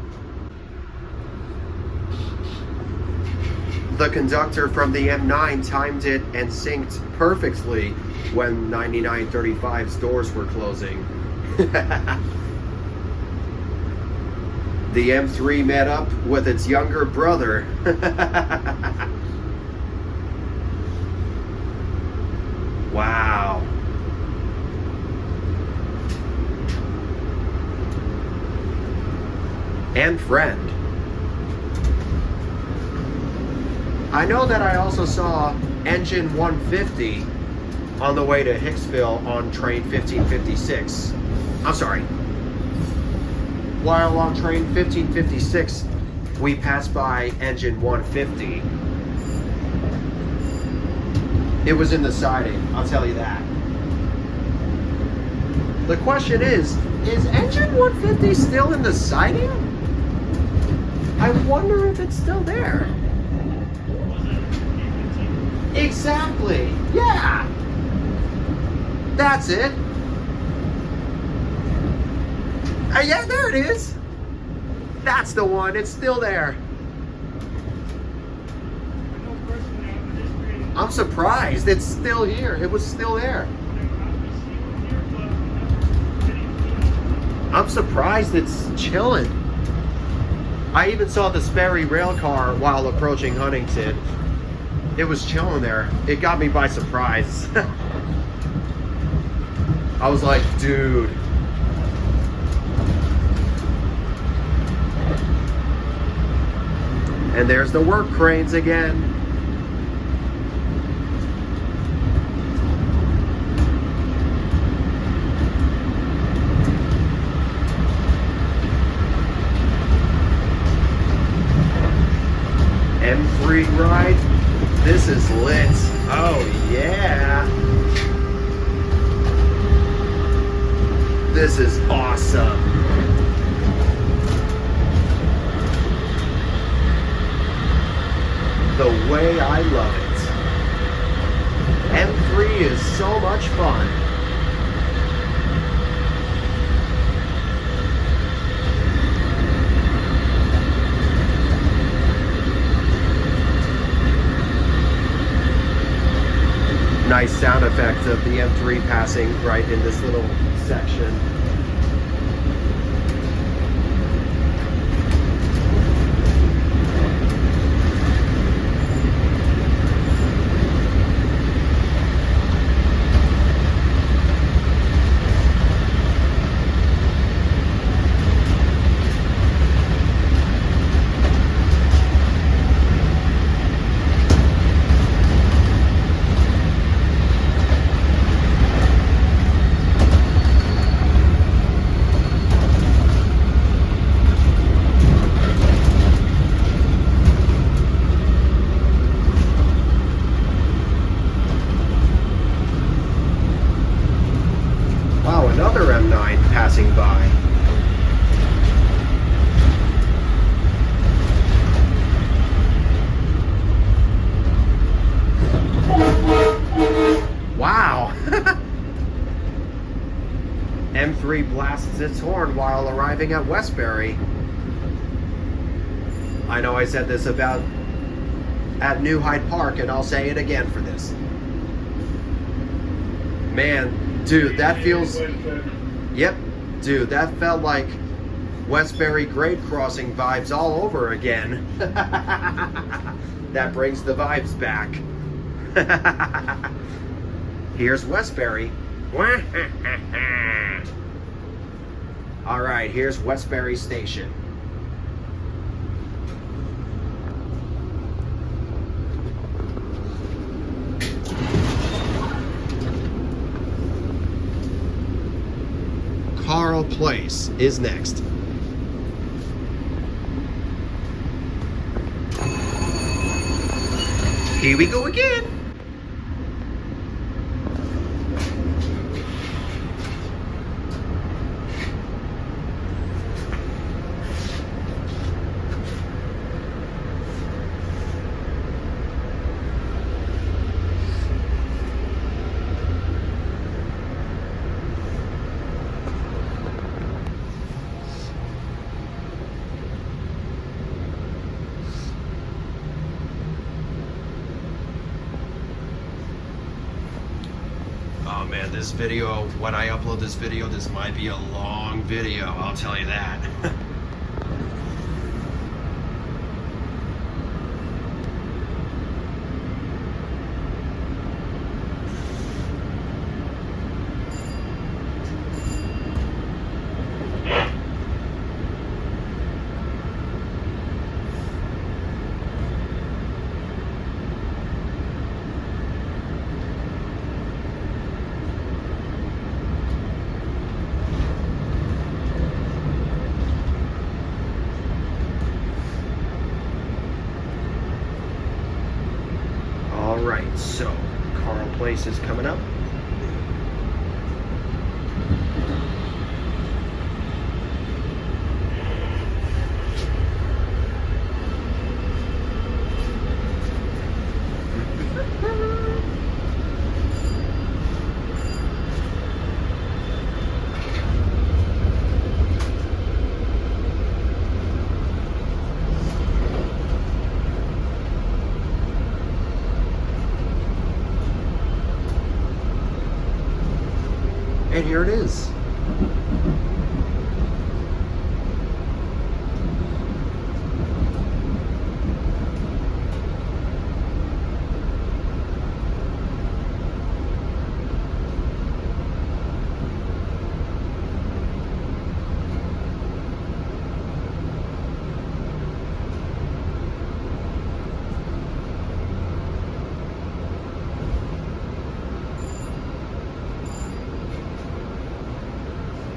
The conductor from the M9 timed it and synced perfectly when 9935's doors were closing. The M3 met up with its younger brother. Wow. And friend. I know that I also saw engine 150 on the way to Hicksville on train 1556. I'm sorry. While on train 1556, we passed by engine 150. It was in the siding, I'll tell you that. The question is engine 150 still in the siding? I wonder if it's still there. Exactly, yeah. That's it. Yeah, there it is. That's the one. It's still there. I'm surprised. It's still here. It was still there. I'm surprised it's chilling. I even saw the Sperry Rail Car while approaching Huntington. It was chilling there. It got me by surprise. I was like, dude. And there's the work cranes again. M3 ride. This is lit. Oh yeah. This is awesome. The way I love it. M3 is so much fun. Nice sound effect of the M3 passing right in this little section. Another M9 passing by. Wow. M3 blasts its horn while arriving at Westbury. I know I said this about at New Hyde Park, and I'll say it again for this. Man, dude, that feels... Yep, dude, that felt like Westbury grade crossing vibes all over again. That brings the vibes back. Here's Westbury. All right, here's Westbury Station. Carl Place is next. Here we go again. Oh man, this video, when I upload this video, this might be a long video, I'll tell you that. Alright, so Carl Place is coming up. And here it is.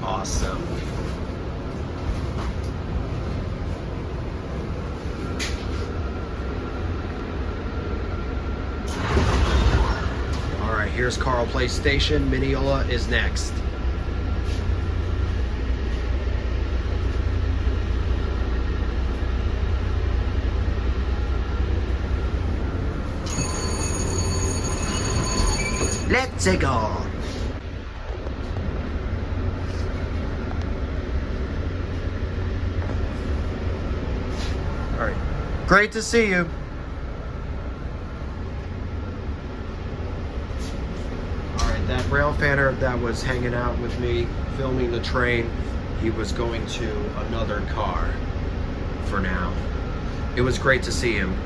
Awesome. All right, here's Carl Place Station. Mineola is next. Let's go. All right, great to see you. All right, that railfanner that was hanging out with me filming the train, he was going to another car for now. It was great to see him.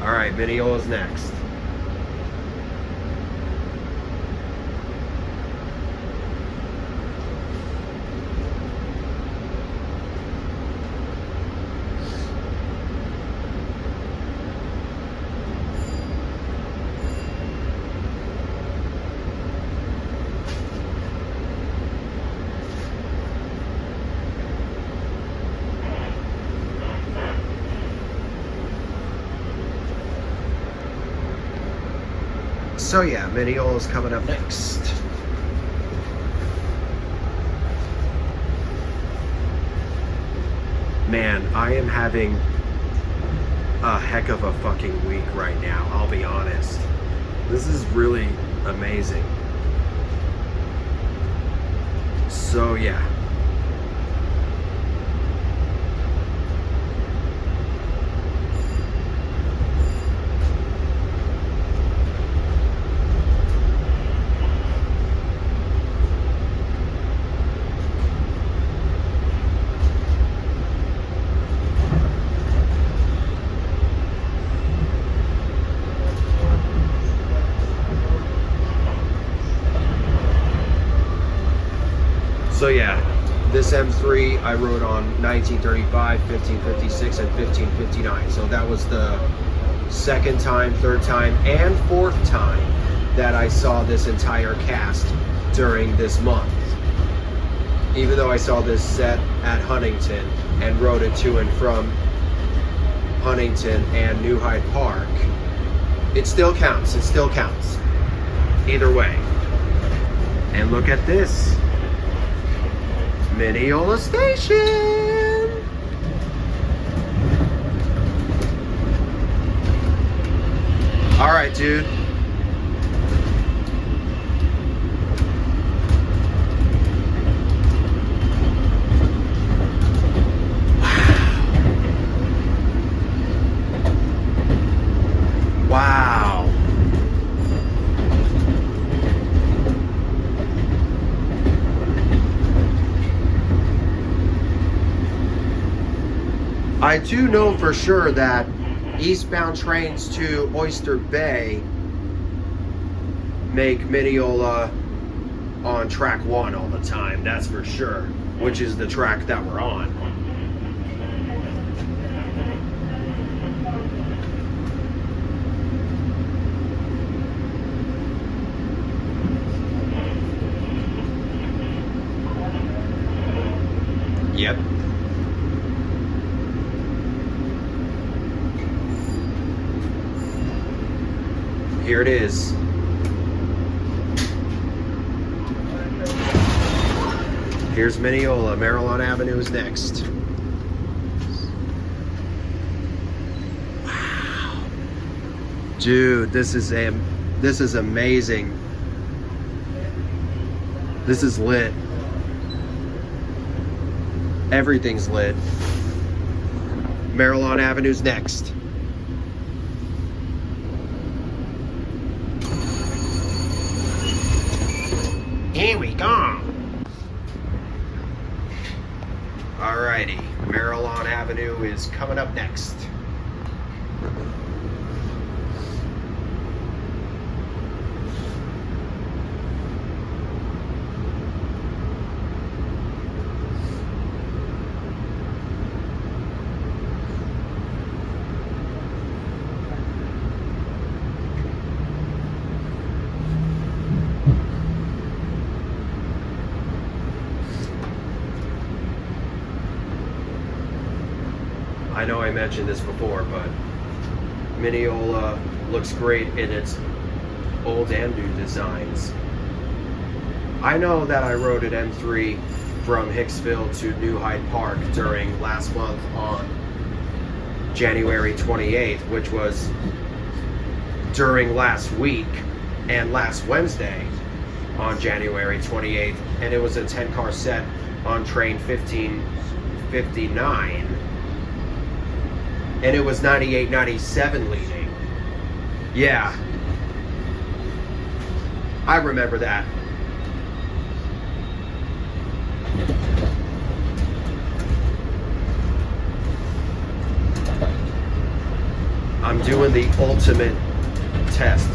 All right, Mineola's next. So yeah, Mineola's coming up next. Man, I am having a heck of a fucking week right now, I'll be honest. This is really amazing. So yeah. So yeah, this M3 I rode on 1935, 1556, and 1559. So that was the second time, third time, and fourth time that I saw this entire cast during this month. Even though I saw this set at Huntington and rode it to and from Huntington and New Hyde Park, it still counts. It still counts. Either way. And look at this. Mineola Station. All right, dude. Wow. I do know for sure that eastbound trains to Oyster Bay make Mineola on track 1 all the time, that's for sure, which is the track that we're on. Yep. Here it is. Here's Mineola. Maryland Avenue is next. Wow. Dude, this is amazing. This is lit. Everything's lit. Maryland Avenue's next. Here we go. Alrighty, Maryland Avenue is coming up next. I know I mentioned this before, but Mineola looks great in its old and new designs. I know that I rode at M3 from Hicksville to New Hyde Park during last month on January 28th, which was during last week, and last Wednesday on January 28th, and it was a 10-car set on train 1559. And it was 98-97 leading. Yeah. I remember that. I'm doing the ultimate test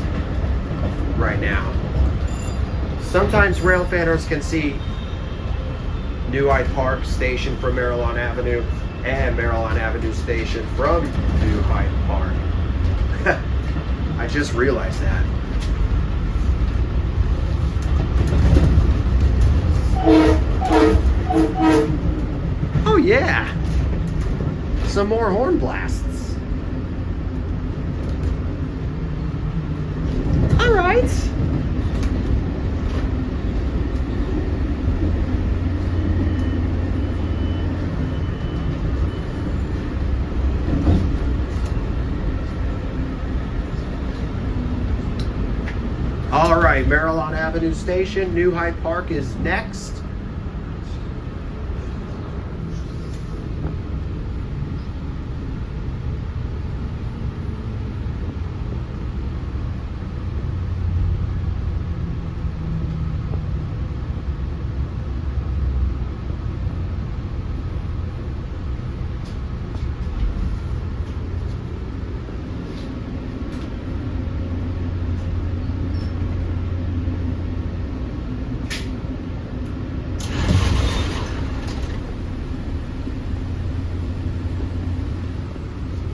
right now. Sometimes Railfanners can see New Hyde Park Station from Maryland Avenue and Maryland Avenue Station from New Hyde Park. I just realized that. Oh yeah! Some more horn blasts. All right. All right, Maryland Avenue Station, New Hyde Park is next.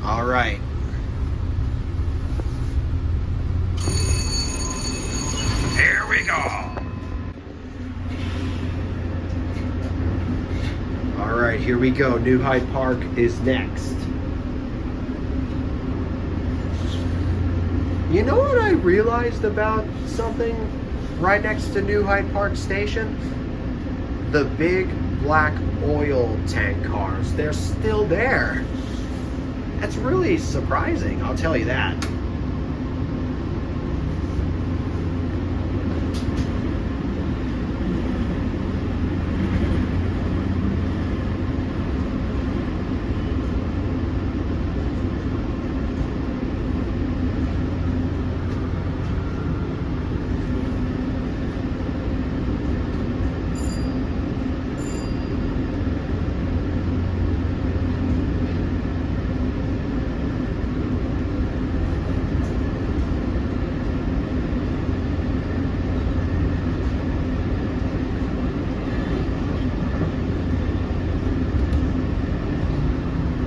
All right. we go. All right, here we go. New Hyde Park is next. You know what I realized about something right next to New Hyde Park Station? The big black oil tank cars. They're still there. That's really surprising, I'll tell you that.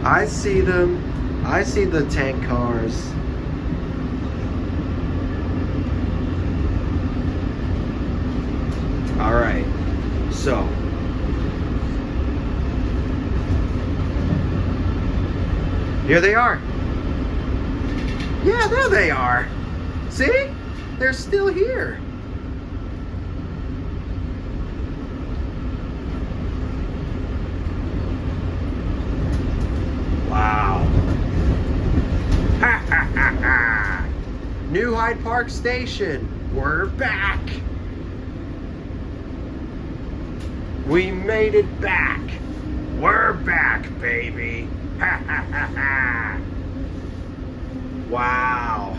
I see them. I see the tank cars. All right. So, here they are. Yeah, there they are. See? They're still here. Wow. Ha ha ha ha. New Hyde Park Station. We're back. We made it back. We're back, baby. Ha ha ha ha. Wow.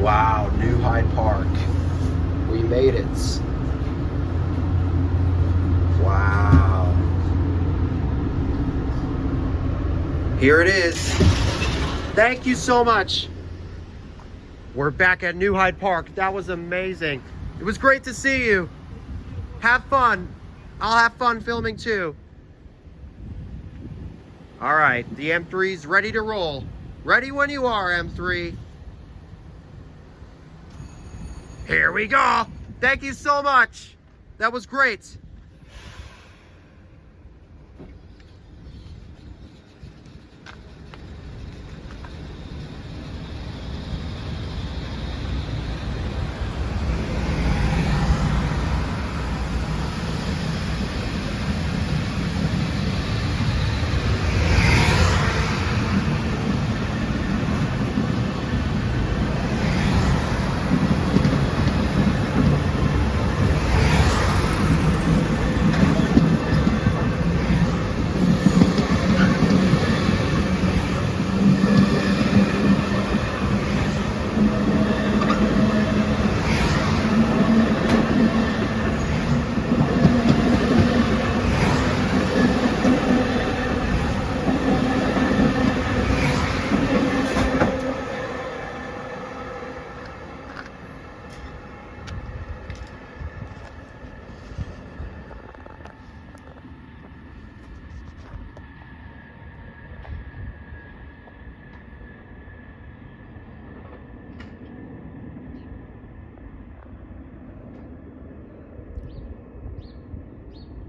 Wow, New Hyde Park. We made it. Wow. Here it is. Thank you so much. We're back at New Hyde Park. That was amazing. It was great to see you. Have fun. I'll have fun filming too. All right, the M3's ready to roll. Ready when you are, M3. Here we go. Thank you so much. That was great.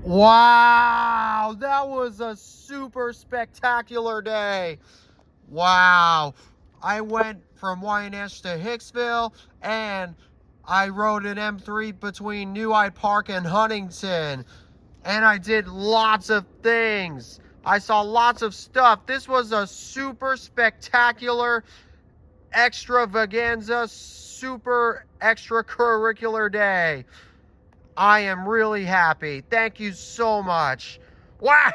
Wow, that was a super spectacular day. Wow. I went from Wyandanch to Hicksville, and I rode an M3 between New Hyde Park and Huntington. And I did lots of things. I saw lots of stuff. This was a super spectacular, extravaganza, super extracurricular day. I am really happy. Thank you so much. Wow!